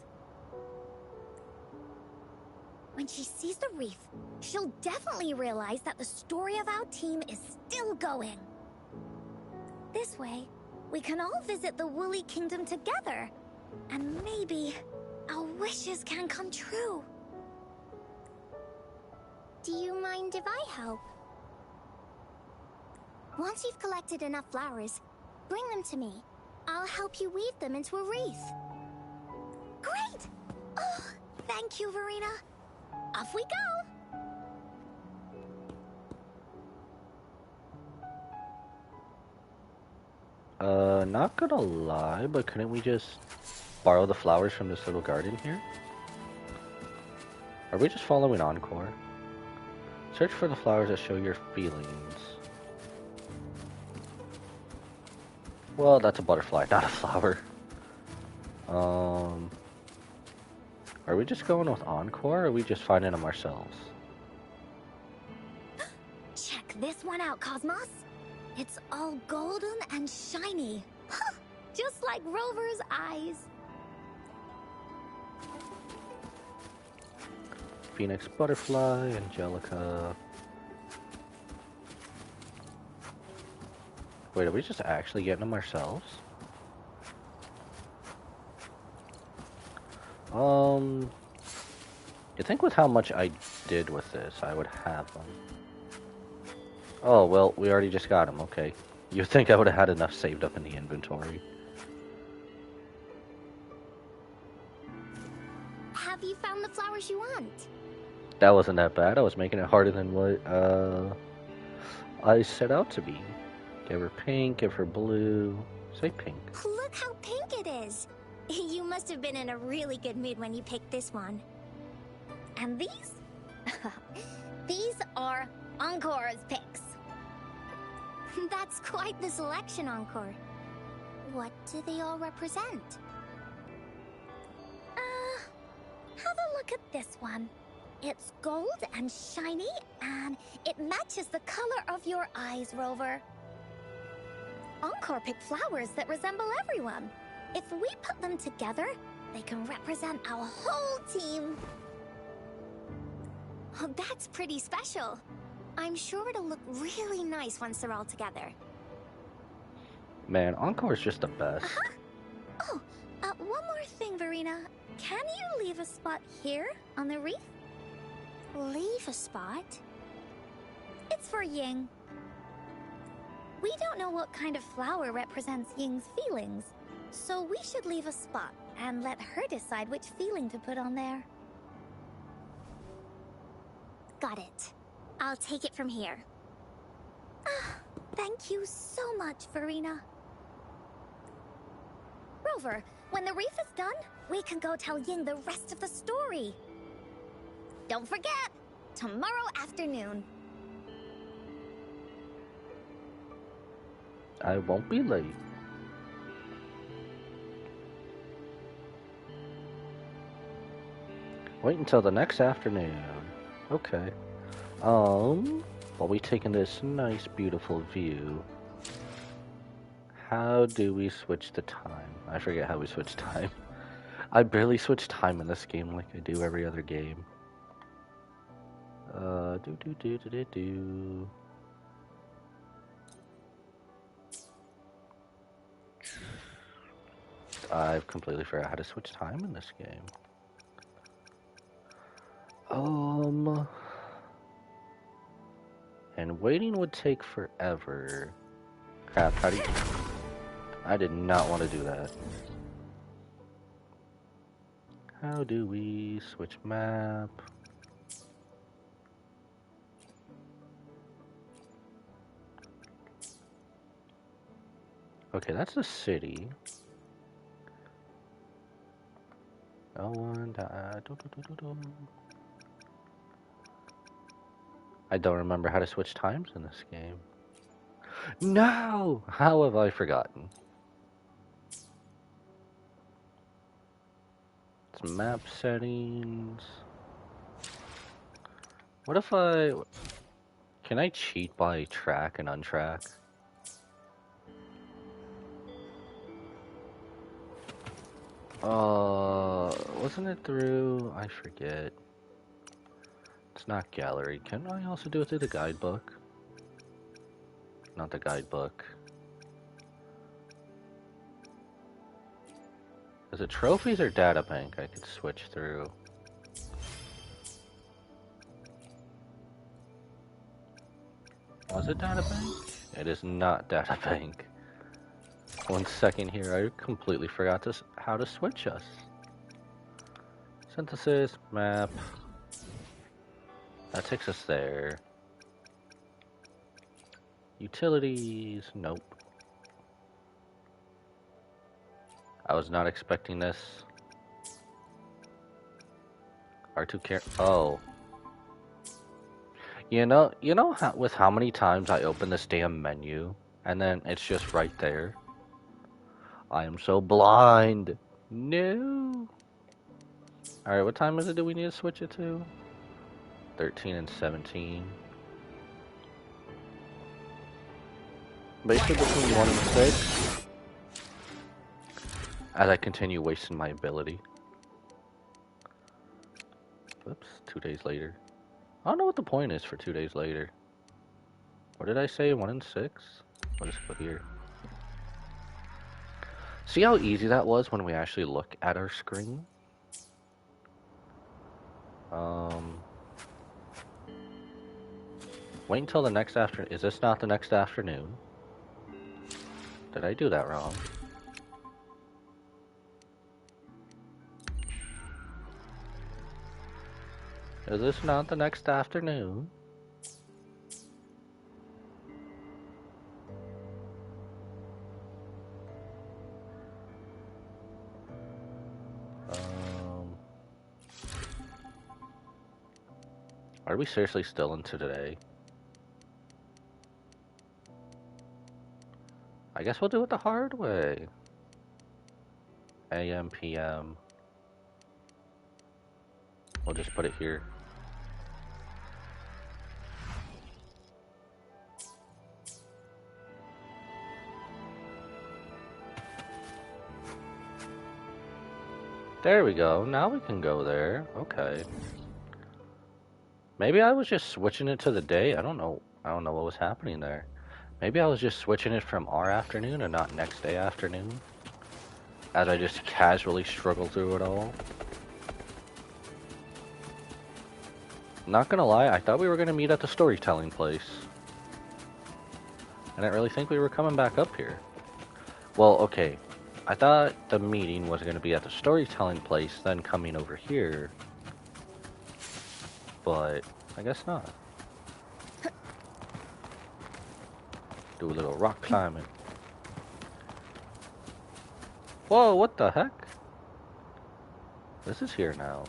When she sees the wreath, she'll definitely realize that the story of our team is still going. This way, we can all visit the Woolly Kingdom together, and maybe our wishes can come true. Do you mind if I help? Once you've collected enough flowers, bring them to me. I'll help you weave them into a wreath. Great! Oh, thank you, Verena. Off we go! Not gonna lie, but couldn't we just borrow the flowers from this little garden here? Are we just following Encore? Search for the flowers that show your feelings. Well, that's a butterfly, not a flower. Are we just going with Encore, or are we just finding them ourselves? Check this one out, Cosmos. It's all golden and shiny. Just like Rover's eyes. Phoenix butterfly, Angelica. Wait, are we just actually getting them ourselves? You think with how much I did with this, I would have them. Oh, well, we already just got them, okay. You'd think I would have had enough saved up in the inventory. Have you found the flowers you want? That wasn't that bad. I was making it harder than what, I set out to be. Give her pink, give her blue. Say pink. Look how pink it is. You must have been in a really good mood when you picked this one. And these? These are Encore's picks. That's quite the selection, Encore. What do they all represent? Have a look at this one. It's gold and shiny, and it matches the color of your eyes, Rover. Encore picked flowers that resemble everyone. If we put them together, they can represent our whole team. Oh, that's pretty special. I'm sure it'll look really nice once they're all together. Man, Encore's just the best. Oh, one more thing, Verena. Can you leave a spot here on the reef? Leave a spot? It's for Ying. We don't know what kind of flower represents Ying's feelings, so we should leave a spot and let her decide which feeling to put on there. Got it. I'll take it from here. Thank you so much, Verena. Rover, when the reef is done, we can go tell Ying the rest of the story. Don't forget, tomorrow afternoon. I won't be late. Wait until the next afternoon. Okay. While we taking this nice, beautiful view, how do we switch the time? I forget how we switch time. I barely switch time in this game like I do every other game. Do. I've completely forgot how to switch time in this game. And waiting would take forever. Crap, how do you... I did not want to do that. How do we switch map? Okay, that's the city. No one I don't remember how to switch times in this game. No! How have I forgotten? It's map settings. What if I... Can I cheat by track and untrack? Wasn't it through... I forget. It's not gallery. Can I also do it through the guidebook? Not the guidebook. Is it trophies or data bank I could switch through? Was it data bank? It is not data bank. 1 second here, I completely forgot how to switch us. Synthesis, map. That takes us there. Utilities, nope. I was not expecting this. R2 care. Oh. You know how, with how many times I open this damn menu and then it's just right there? I am so blind. No. Alright, what time is it do we need to switch it to? 13 and 17. Basically between 1 and 6. As I continue wasting my ability. Whoops, 2 days later. I don't know what the point is for 2 days later. What did I say, 1 and 6? We'll just go here. See how easy that was when we actually look at our screen? Wait until the next afternoon. Is this not the next afternoon? Did I do that wrong? Is this not the next afternoon? Are we seriously still into today? I guess we'll do it the hard way. AM, PM. We'll just put it here. There we go. Now we can go there. Okay. Maybe I was just switching it to the day. I don't know what was happening there. Maybe I was just switching it from our afternoon and not next day afternoon. As I just casually struggle through it all. Not gonna lie, I thought we were gonna meet at the storytelling place. I didn't really think we were coming back up here. Well, okay. I thought the meeting was gonna be at the storytelling place, then coming over here. But I guess not. Do a little rock climbing. Whoa, what the heck? This is here now.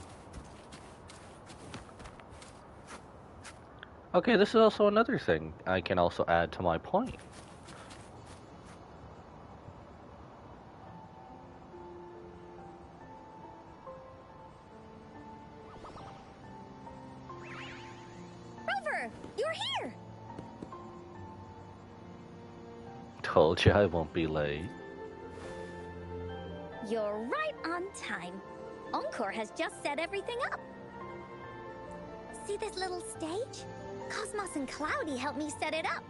Okay, this is also another thing I can also add to my point. Rover, you're here! Told you I won't be late. You're right on time. Encore has just set everything up. See this little stage? Cosmos and Cloudy helped me set it up.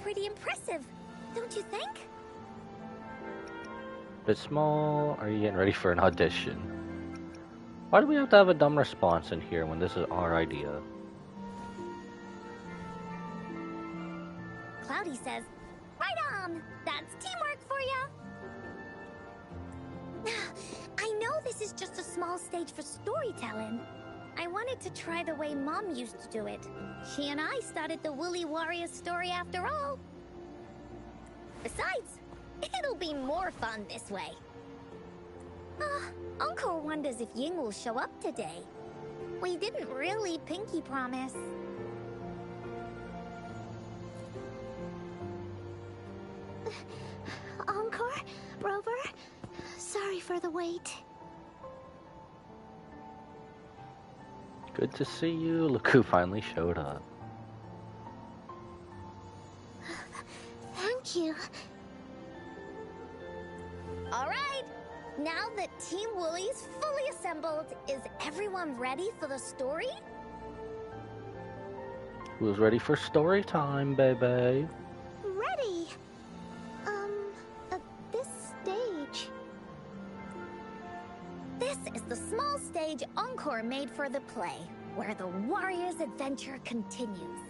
Pretty impressive, don't you think? Bit small. Are you getting ready for an audition? Why do we have to have a dumb response in here when this is our idea? Cloudy says, right on! That's teamwork for ya! I know this is just a small stage for storytelling. I wanted to try the way Mom used to do it. She and I started the Woolly Warrior story after all. Besides, it'll be more fun this way. Encore wonders if Ying will show up today. We didn't really pinky promise. Encore? Rover? Sorry for the wait. Good to see you. Look who finally showed up. Thank you. All right, now that Team Woolly's fully assembled, is everyone ready for the story? Who's ready for story time, baby? Ready. This stage. This is the small stage Encore made for the play, where the warrior's adventure continues.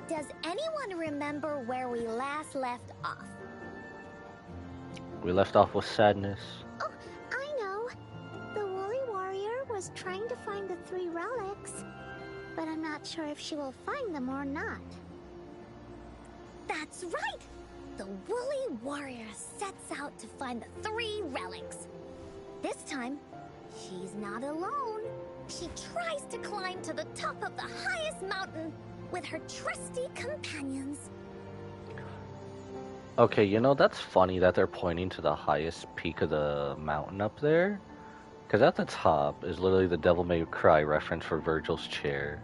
Does anyone remember where we last left off? We left off with sadness. Oh, I know. The Woolly Warrior was trying to find the 3 relics, but I'm not sure if she will find them or not. That's right! The Woolly Warrior sets out to find the 3 relics. This time, she's not alone. She tries to climb to the top of the highest mountain with her trusty companions. Okay, you know, that's funny that they're pointing to the highest peak of the mountain up there. Because at the top is literally the Devil May Cry reference for Virgil's chair.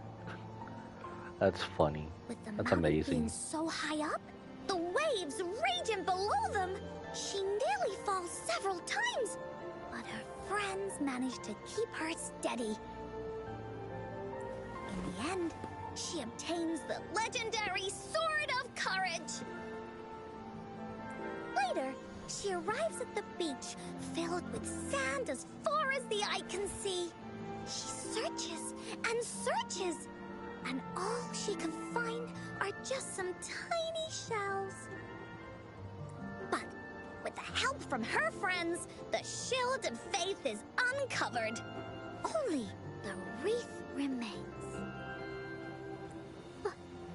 That's funny. With the That's mountain amazing. being so high up, the waves raging below them, she nearly falls several times. But her friends manage to keep her steady. In the end, she obtains the legendary Sword of Courage. Later, she arrives at the beach filled with sand as far as the eye can see. She searches and searches, and all she can find are just some tiny shells. But with the help from her friends, the Shield of Faith is uncovered. Only the wreath remains.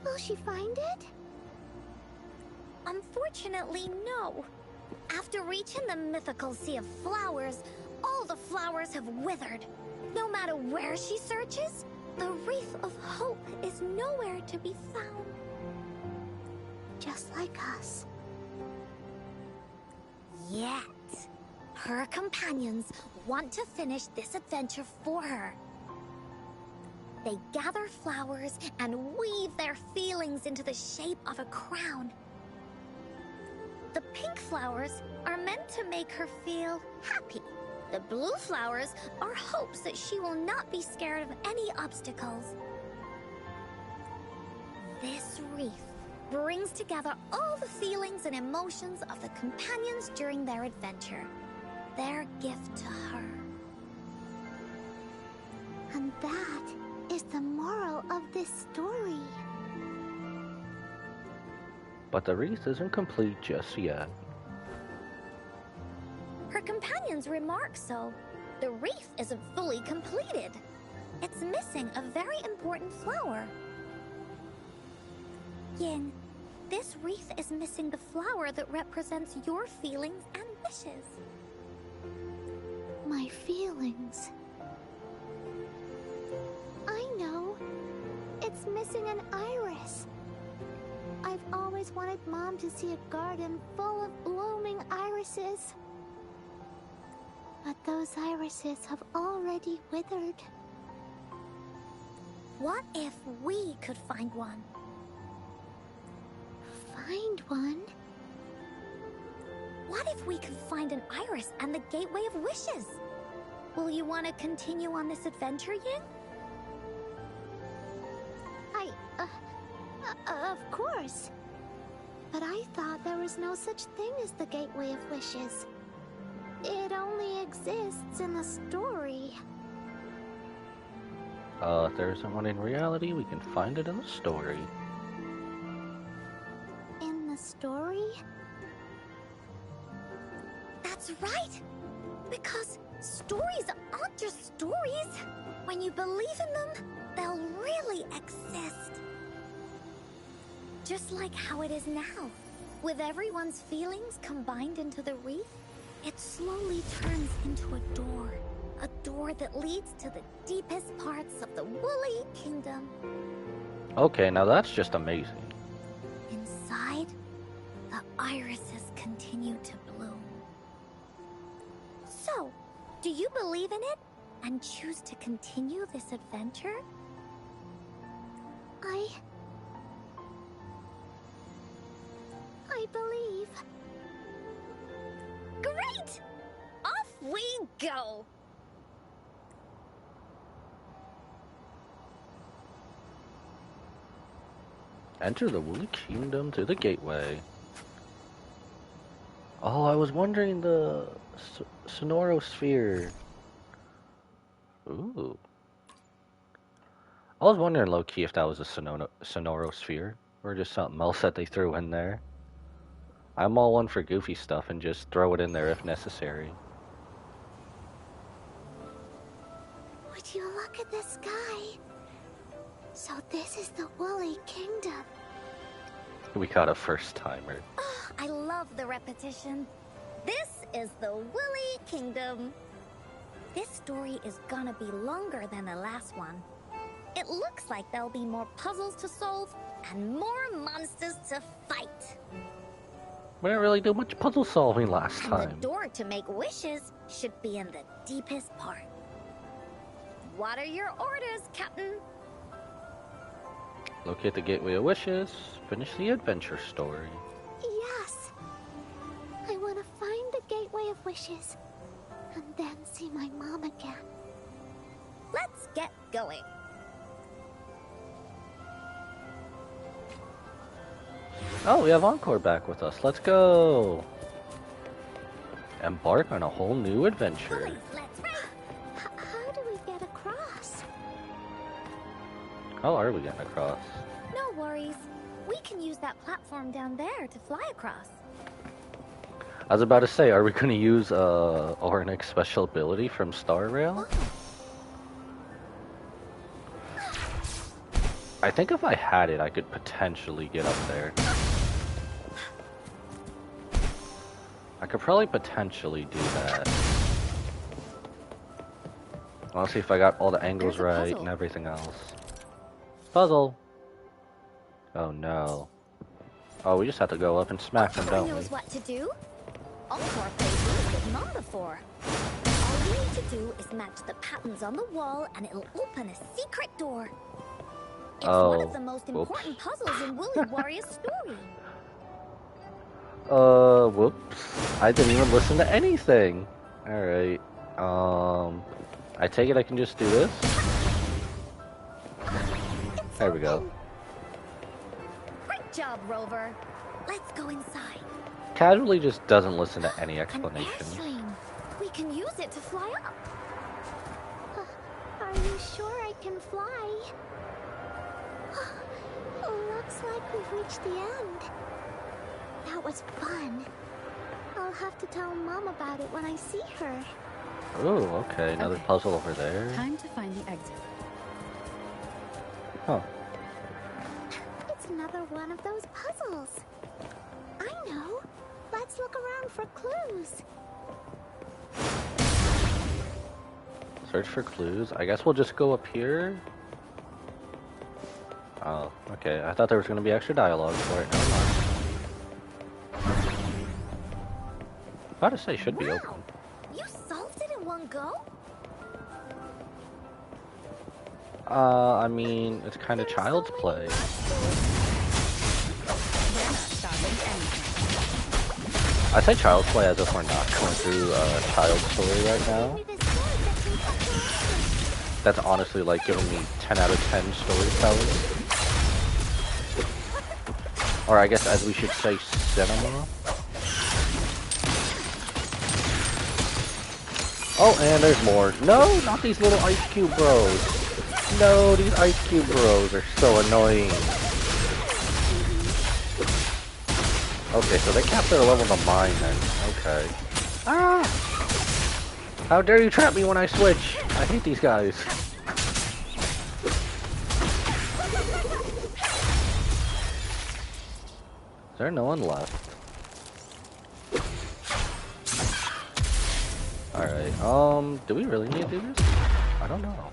Will she find it? Unfortunately, no. After reaching the mythical Sea of Flowers, all the flowers have withered. No matter where she searches, the Wreath of Hope is nowhere to be found. Just like us. Yet, her companions want to finish this adventure for her. They gather flowers and weave their feelings into the shape of a crown. The pink flowers are meant to make her feel happy. The blue flowers are hopes that she will not be scared of any obstacles. This wreath brings together all the feelings and emotions of the companions during their adventure. Their gift to her. And that is the moral of this story. But the wreath isn't complete just yet. Her companions remark so. The wreath isn't fully completed. It's missing a very important flower. Yin, this wreath is missing the flower that represents your feelings and wishes. My feelings. I know. It's missing an iris. I've always wanted Mom to see a garden full of blooming irises. But those irises have already withered. What if we could find one? Find one? What if we could find an iris and the Gateway of Wishes? Will you want to continue on this adventure, Yin? Of course. But I thought there was no such thing as the Gateway of Wishes. It only exists in the story. If there isn't one in reality, we can find it in the story. In the story? That's right! Because stories aren't just stories. When you believe in them, they'll really exist. Just like how it is now. With everyone's feelings combined into the wreath, it slowly turns into a door. A door that leads to the deepest parts of the Woolly Kingdom. Okay, now that's just amazing. Inside, the irises continue to bloom. So, do you believe in it and choose to continue this adventure? I believe. Great! Off we go! Enter the Woolly Kingdom to the gateway. Oh, I was wondering the Sonorosphere. Ooh. I was wondering low-key if that was a Sonorosphere or just something else that they threw in there. I'm all one for goofy stuff and just throw it in there if necessary. Would you look at the sky? So this is the Woolly Kingdom. We got a first-timer. Oh, I love the repetition. This is the Woolly Kingdom. This story is gonna be longer than the last one. It looks like there'll be more puzzles to solve and more monsters to fight. We didn't really do much puzzle solving last And time. the door to make wishes should be in the deepest part. What are your orders, Captain? Locate the Gateway of Wishes. Finish the adventure story. Yes. I want to find the Gateway of Wishes. And then see my mom again. Let's get going. Oh, we have Encore back with us. Let's go! Embark on a whole new adventure. Woolies, let's race! How do we get across? How are we getting across? No worries. We can use that platform down there to fly across. I was about to say, are we going to use Ornic's special ability from Star Rail? Oh, I think if I had it, I could potentially get up there. I could probably potentially do that. I want to see if I got all the angles There's a right puzzle. and everything else. Puzzle! Oh no. Oh, we just have to go up and smack them, Encore don't we? knows what to do. Encore played games with Mom before. All we need to do is match the patterns on the wall and it'll open a secret door. It's one of the most important puzzles in Woolly Warrior's story. Whoops. I didn't even listen to anything. Alright. I take it I can just do this? There we go. Great job, Rover. Let's go inside. Casually just doesn't listen to any An explanation. airstream. We can use it to fly up. Are you sure I can fly? Looks like we've reached the end. That was fun. I'll have to tell Mom about it when I see her. Ooh, okay, another Okay. puzzle over there. Time to find the exit. Huh. It's another one of those puzzles. I know. Let's look around for clues. Search for clues. I guess we'll just go up here. Oh, okay. I thought there was going to be extra dialogue for it. Never mind. About to say, should be Wow. open. You solved it in one go? I mean, it's kind of There are child's so many play. puzzles. We're not stopping anything. I say child's play as if we're not going through a child's story right now. Maybe this door gets me back to life. That's honestly like giving me 10 out of 10 storytelling. Or I guess as we should say, cinema. Oh, and there's more. No, not these little Ice Cube bros. No, these Ice Cube bros are so annoying. Okay, so they capped their level to mine then. Okay. Ah! How dare you trap me when I switch? I hate these guys. Is there no one left? Alright, do we really need to do this? I don't know.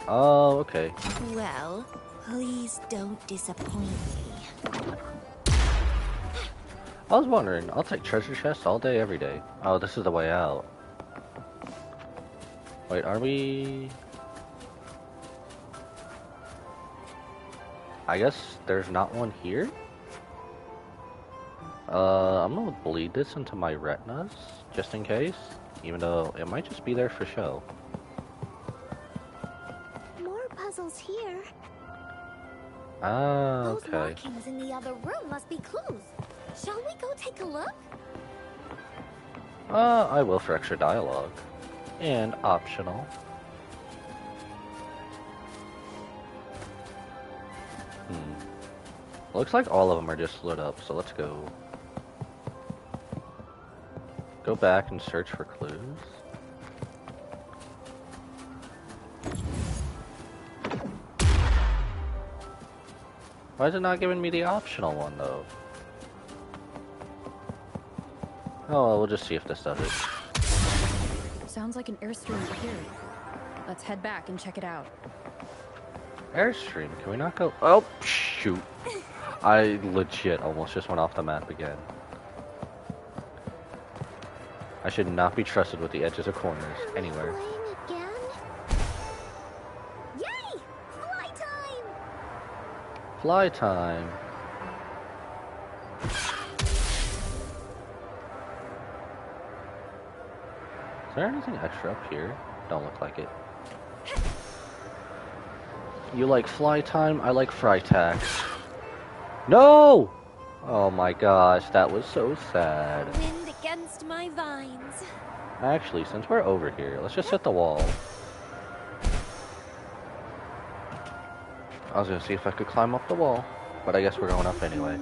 Oh, okay. Well, please don't disappoint me. I was wondering, I'll take treasure chests all day, every day. Oh, this is the way out. Wait, are we... I guess there's not one here? I'm gonna bleed this into my retinas, just in case. Even though it might just be there for show. More puzzles here. Ah, Those okay. markings in the other room must be clues. Shall we go take a look? I will for extra dialogue. And optional. Looks like all of them are just lit up, so let's go. Go back and search for clues. Why is it not giving me the optional one, though? Oh, well, we'll just see if this does it. Sounds like an airstream appeared. Let's head back and check it out. Airstream, can we not go? Oh, shoot. I legit almost just went off the map again. I should not be trusted with the edges of corners Are we anywhere. playing again? Yay! Fly time! Fly time. Is there anything extra up here? Don't look like it. You like fly time, I like fry tax. No! Oh my gosh, that was so sad. Wind against my vines. Actually, since we're over here, let's just hit the wall. I was gonna see if I could climb up the wall, but I guess we're going up anyway.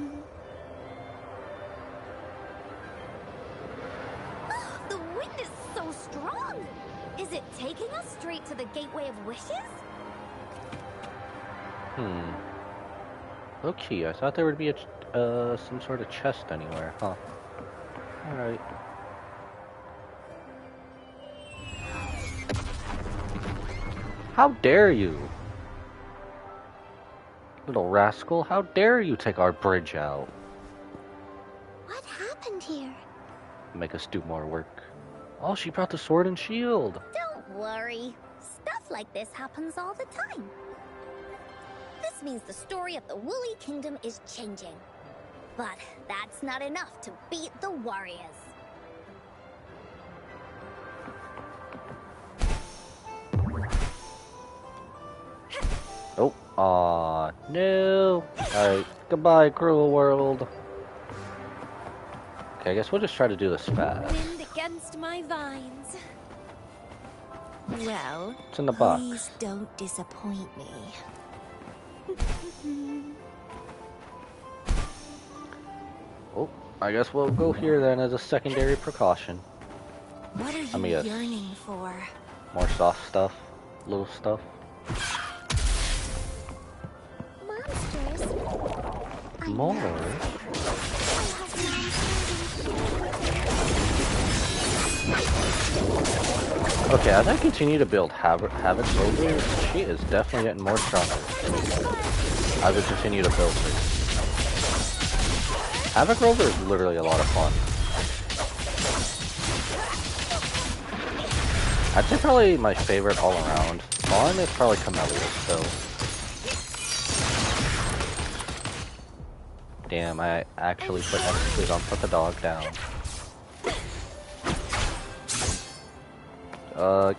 The wind is so strong! Is it taking us straight to the Gateway of Wishes? Okay, I thought there would be some sort of chest anywhere, huh? Alright. How dare you? Little rascal, how dare you take our bridge out? What happened here? Make us do more work. Oh, she brought the sword and shield. Don't worry. Stuff like this happens all the time. This means the story of the Woolly Kingdom is changing. But that's not enough to beat the warriors. Oh, aw, no. Alright, goodbye, cruel world. Okay, I guess we'll just try to do this fast. Wind against my vines. Well, It's in the box. please don't disappoint me. Oh, I guess we'll go here then as a secondary precaution. What are you Let me guess. yearning for? More soft stuff, little stuff. Monsters? I More? know. Okay, as I continue to build Havoc Rover, she is definitely getting more stronger. As I continue to build her. Havoc Rover is literally a lot of fun. I'd say probably my favorite all around. One is probably Camellia still. Damn, I actually put emphasis on put the dog down.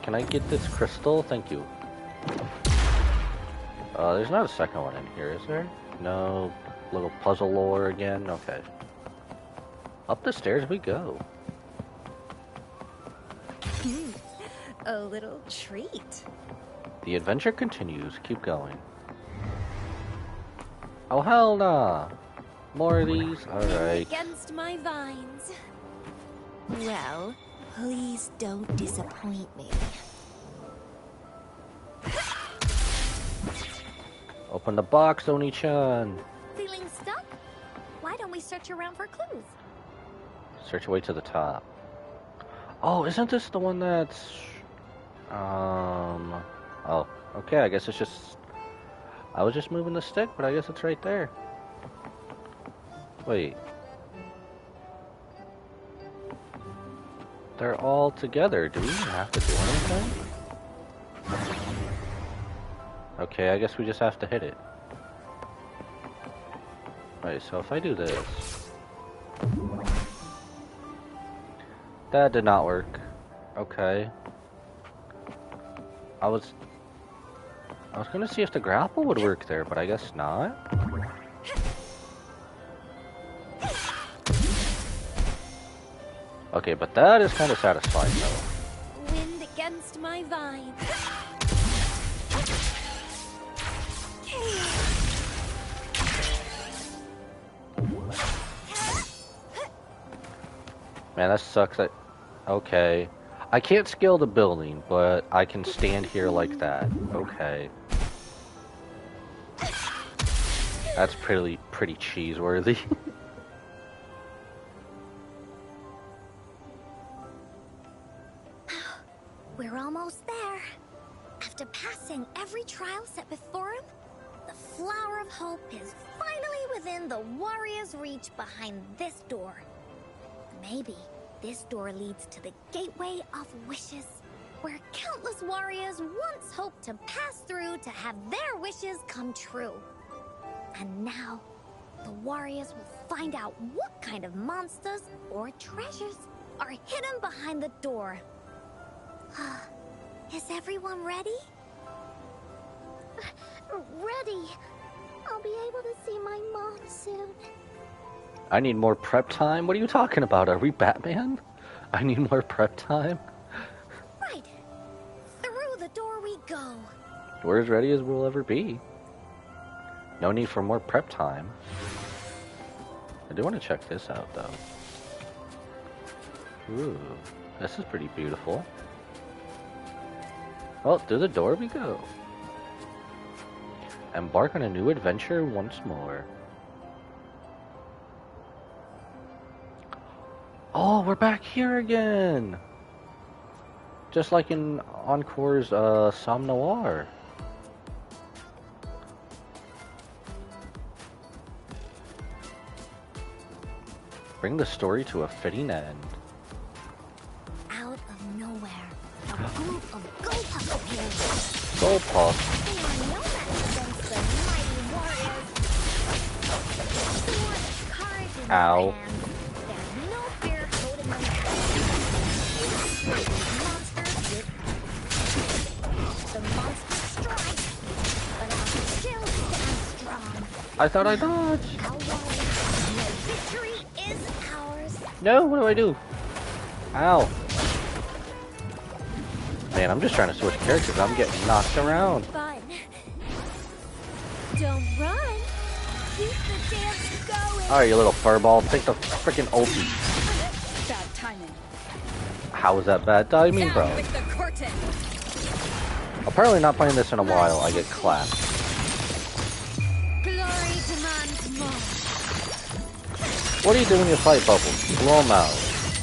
Can I get this crystal? Thank you. There's not a second one in here, is there? No. Little puzzle lore again? Okay. Up the stairs we go. A little treat. The adventure continues. Keep going. Oh, hell nah. More of these? Alright. Against my vines. Well, please don't disappoint me. Open the box, Oni-chan. Feeling stuck? Why don't we search around for clues? Search your way to the top. Oh, isn't this the one that's... Oh, okay, I guess it's just... I was just moving the stick, but I guess it's right there. Wait. They're all together. Do we even have to do anything? Okay, I guess we just have to hit it. Right, so if I do this... That did not work. Okay. I was gonna see if the grapple would work there, but I guess not. Okay, but that is kind of satisfying though. Wind against my vines. Man, that sucks. Okay. I can't scale the building, but I can stand here like that. Okay. That's pretty cheeseworthy. We're almost there. After passing every trial set before him, the Flower of Hope is finally within the warrior's reach behind this door. Maybe this door leads to the Gateway of Wishes, where countless warriors once hoped to pass through to have their wishes come true. And now, the warriors will find out what kind of monsters or treasures are hidden behind the door. Is everyone ready? ready. I'll be able to see my mom soon. I need more prep time? What are you talking about? Are we Batman? I need more prep time? Right. Through the door we go. We're as ready as we'll ever be. No need for more prep time. I do want to check this out, though. Ooh, this is pretty beautiful. Well, through the door we go. Embark on a new adventure once more. Oh, we're back here again! Just like in Encore's Somme Noir. Bring the story to a fitting end. Out of nowhere, a group of Gopuff appears. Gopuff? They are no match against the mighty warriors. Swords, cards, and Ow. hands. There's no fear holding them back. Monsters with... The monsters strike, but our shield stands strong. I thought I dodged. Our warriors, no victory is ours. No, what do I do? Ow. Man, I'm just trying to switch characters. I'm getting knocked around. Fun. Don't run. Keep the dance going. Alright, you little furball. Take the freaking ulti. Bad timing. How is that bad timing, Down bro? with the curtain. Apparently not playing this in a while. I get clapped. Glory demands more. What are you doing in your fight, Bubbles? Blow them out.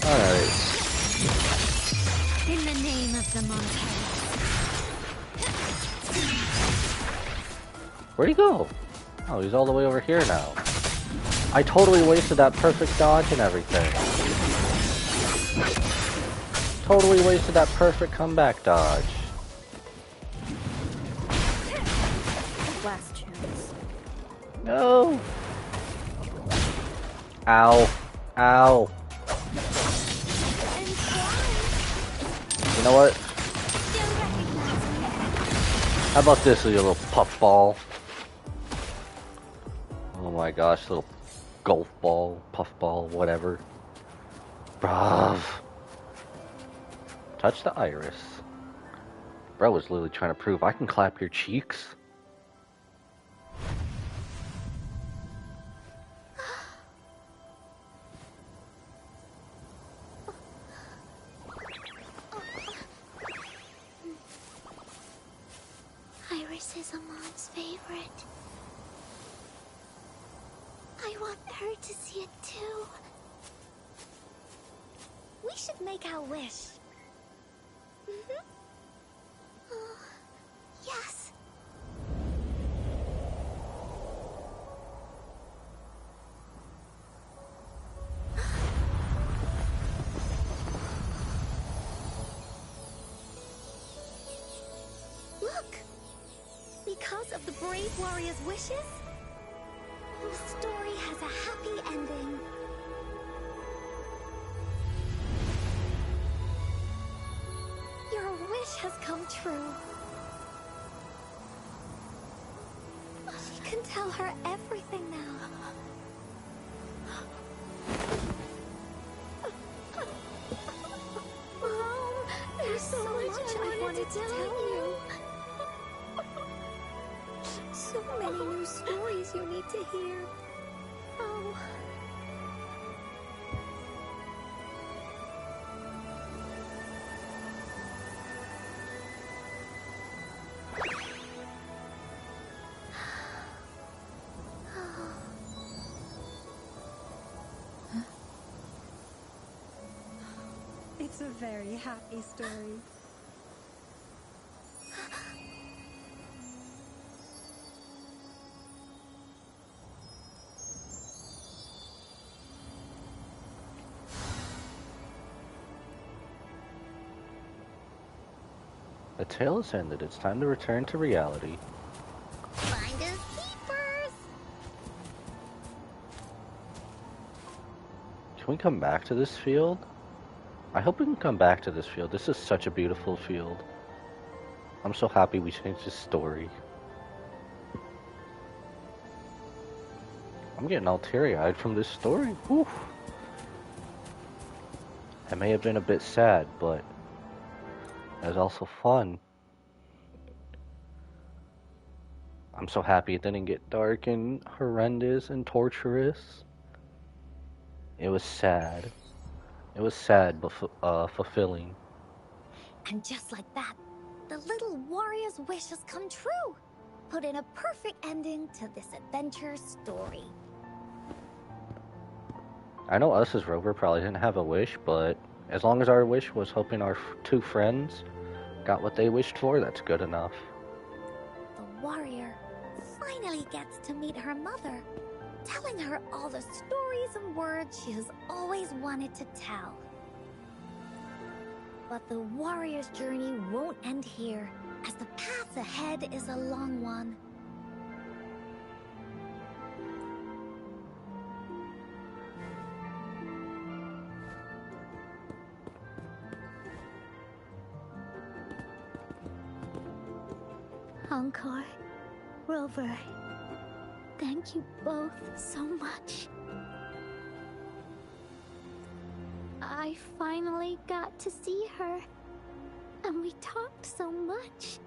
Alright. In the name of the Montana. Where'd he go? Oh, he's all the way over here now. I totally wasted that perfect dodge and everything. Totally wasted that perfect comeback dodge. Last chance. No! Ow. Ow. You know what? How about this, you little puffball? Oh my gosh, little golf ball, puffball, whatever. Bruv. Touch the iris. Bro was literally trying to prove I can clap your cheeks. Iris is Amon's favorite. I want her to see it too. We should make our wish. Oh, yes. Look! Because of the brave warrior's wishes, the story has a happy ending. Your wish has come true. She can tell her everything now. Mom, there's so much I wanted to tell you. So many new stories you need to hear. Oh. It's a very happy story. The tale has ended. It's time to return to reality. Finders keepers. Can we come back to this field? I hope we can come back to this field. This is such a beautiful field. I'm so happy we changed this story. I'm getting all teary-eyed from this story. Whew. It may have been a bit sad, but it was also fun. I'm so happy it didn't get dark and horrendous and torturous. It was sad. It was sad, but fulfilling. And just like that, the little warrior's wish has come true. Put in a perfect ending to this adventure story. I know us as Rover probably didn't have a wish, but as long as our wish was hoping our two friends got what they wished for, that's good enough. The warrior finally gets to meet her mother, telling her all the stories and words she has always wanted to tell. But the warrior's journey won't end here, as the path ahead is a long one. Encore, Rover, thank you both so much. I finally got to see her, and we talked so much.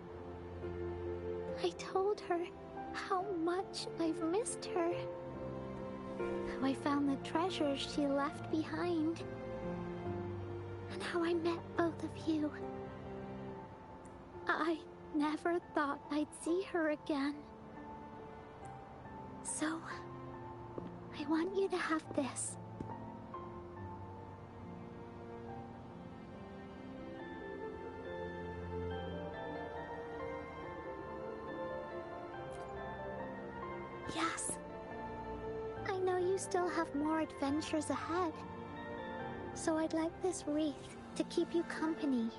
I told her how much I've missed her, how I found the treasures she left behind, and how I met both of you. I never thought I'd see her again. So, I want you to have this. Yes. I know you still have more adventures ahead. So I'd like this wreath to keep you company.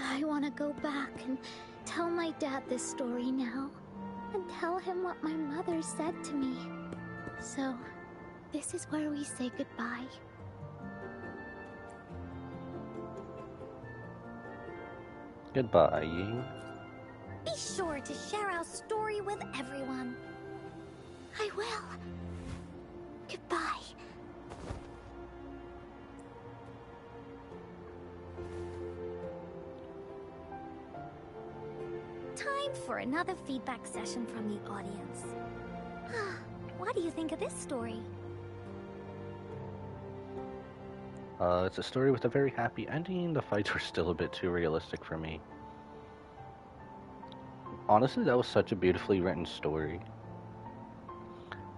I want to go back and tell my dad this story now, and tell him what my mother said to me. So, this is where we say goodbye. Goodbye, Ying. Be sure to share our story with everyone. I will. Goodbye. Time for another feedback session from the audience. What do you think of this story? It's a story with a very happy ending. The fights were still a bit too realistic for me. Honestly, that was such a beautifully written story.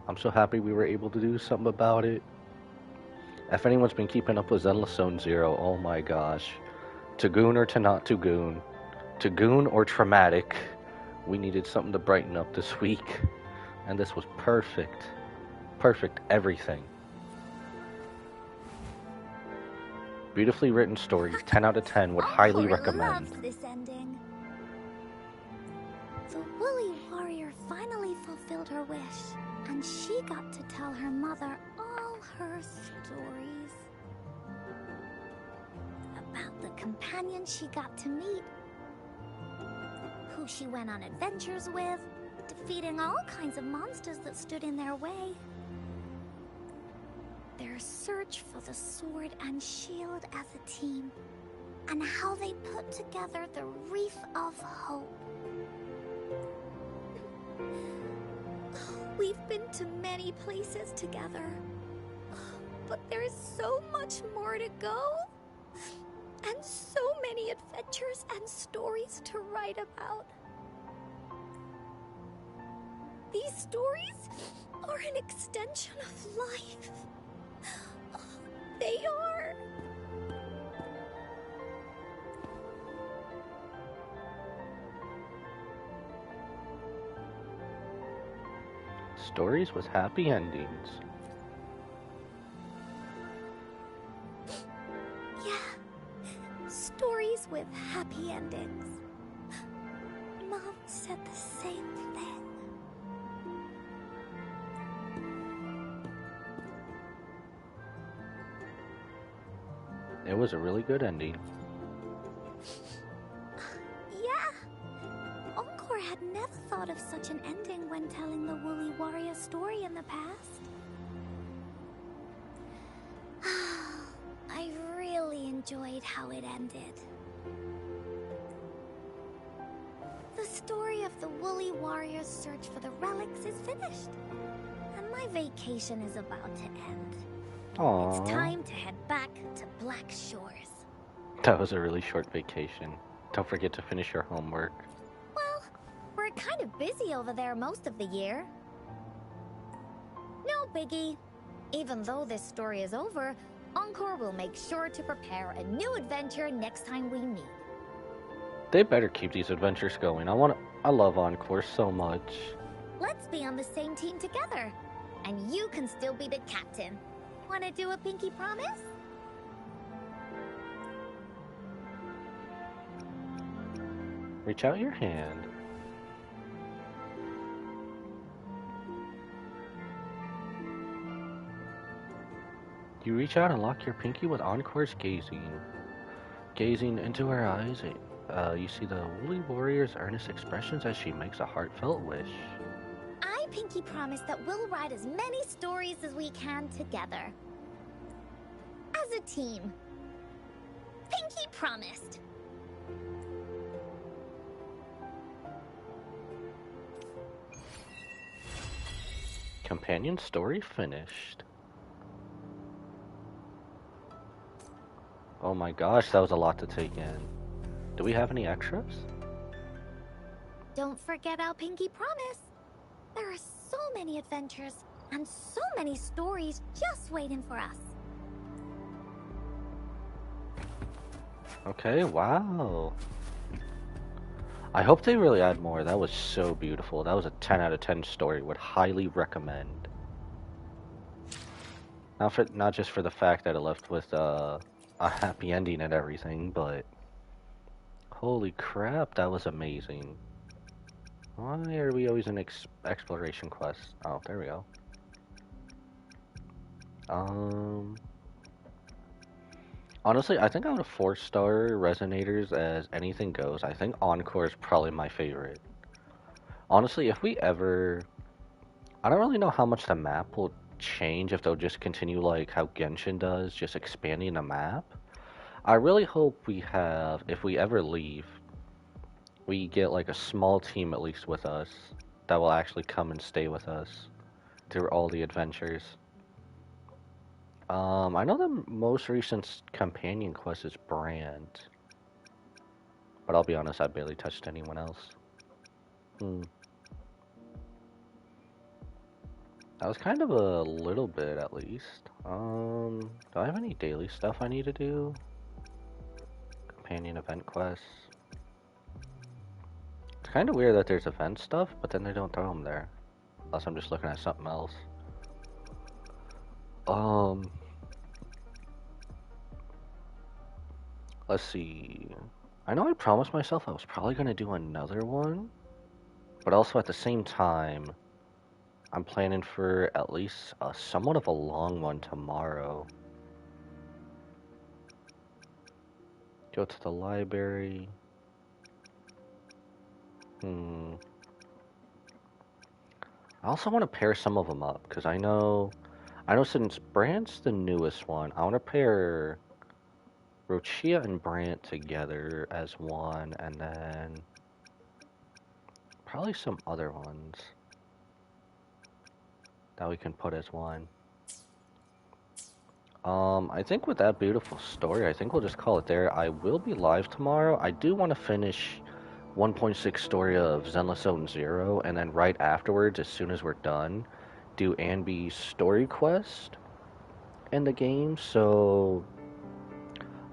I'm so happy we were able to do something about it. If anyone's been keeping up with Zenless Zone Zero, oh my gosh. To goon or to not to goon. To goon or traumatic. We needed something to brighten up this week. And this was perfect. Perfect everything. Beautifully written story, 10 out of 10, would highly Encore recommend. loves this ending. The woolly warrior finally fulfilled her wish, and she got to tell her mother all her stories. About the companion she got to meet, who she went on adventures with, defeating all kinds of monsters that stood in their way. Their search for the sword and shield as a team, and how they put together the Wreath of Hope. We've been to many places together, but there is so much more to go, and so many adventures and stories to write about. These stories are an extension of life. They are. Stories with happy endings. Yeah, stories with happy endings. Mom said the same thing. It was a really good ending. Yeah, Encore had thought of such an ending when telling the Woolly Warrior story in the past. I really enjoyed how it ended. The story of the Woolly Warrior's search for the relics is finished, and my vacation is about to end. Aww. It's time to head back to Black Shores. That was a really short vacation. Don't forget to finish your homework. Well, we're kind of busy over there most of the year. No biggie. Even though this story is over, Encore will make sure to prepare a new adventure next time we meet. They better keep these adventures going. I love Encore so much. Let's be on the same team together. And you can still be the captain. Wanna do a pinky promise? Reach out your hand. You reach out and lock your pinky with Encore's gazing. Gazing into her eyes, you see the Woolly Warrior's earnest expressions as she makes a heartfelt wish. I pinky promise that we'll write as many stories as we can together. As a team. Pinky promised. Companion story finished. Oh my gosh, that was a lot to take in. Do we have any extras? Don't forget our pinky promise. There are so many adventures and so many stories just waiting for us. Okay, wow. I hope they really add more. That was so beautiful. That was a 10 out of 10 story. Would highly recommend. Not just for the fact that it left with a happy ending and everything, but holy crap, that was amazing. Why are we always in exploration quests? Oh, there we go. Honestly, I think out of 4-star resonators as anything goes, I think Encore is probably my favorite. Honestly, if we ever... I don't really know how much the map will change, if they'll just continue like how Genshin does, just expanding the map. I really hope we have, if we ever leave, we get like a small team at least with us that will actually come and stay with us through all the adventures. I know the most recent companion quest is Brand, but I'll be honest, I barely touched anyone else. That was kind of a little bit, at least. Do I have any daily stuff I need to do? Companion event quests. It's kind of weird that there's event stuff, but then they don't throw them there. Unless I'm just looking at something else. Let's see. I know I promised myself I was probably going to do another one, but also at the same time, I'm planning for at least somewhat of a long one tomorrow. Go to the library. I also want to pair some of them up, because I know since Brant's the newest one, I want to pair Rochia and Brant together as one, and then probably some other ones that we can put as one. I think with that beautiful story, I think we'll just call it there. I will be live tomorrow. I do want to finish 1.6 story of Zenless Zone 0, and then right afterwards, as soon as we're done, do Anby's story quest in the game. So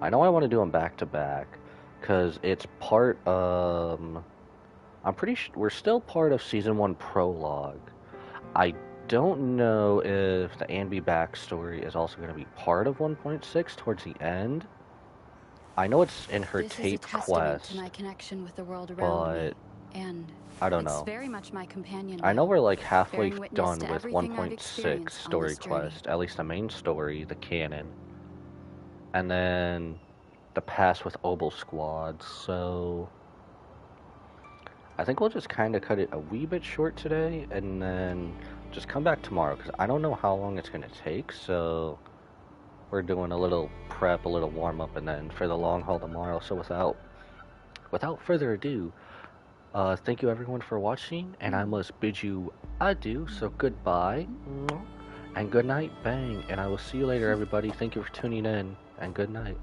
I know I want to do them back to back, because it's part of... I'm pretty sure we're still part of Season 1 Prologue. I don't know if the Anby backstory is also going to be part of 1.6 towards the end. I know it's in her tape quest, to my connection with the world around me, and I don't it's know. very much my companion. I know we're like halfway bearing witness done to with everything I've 1.6 experienced on story this journey. quest, at least the main story, the canon, and then the past with Obel Squad. So I think we'll just kind of cut it a wee bit short today, and then just come back tomorrow, because I don't know how long it's going to take, so we're doing a little prep, a little warm-up, and then for the long haul tomorrow. So without further ado, thank you everyone for watching, and I must bid you adieu, so goodbye, and good night, bang, and I will see you later, everybody. Thank you for tuning in, and good night.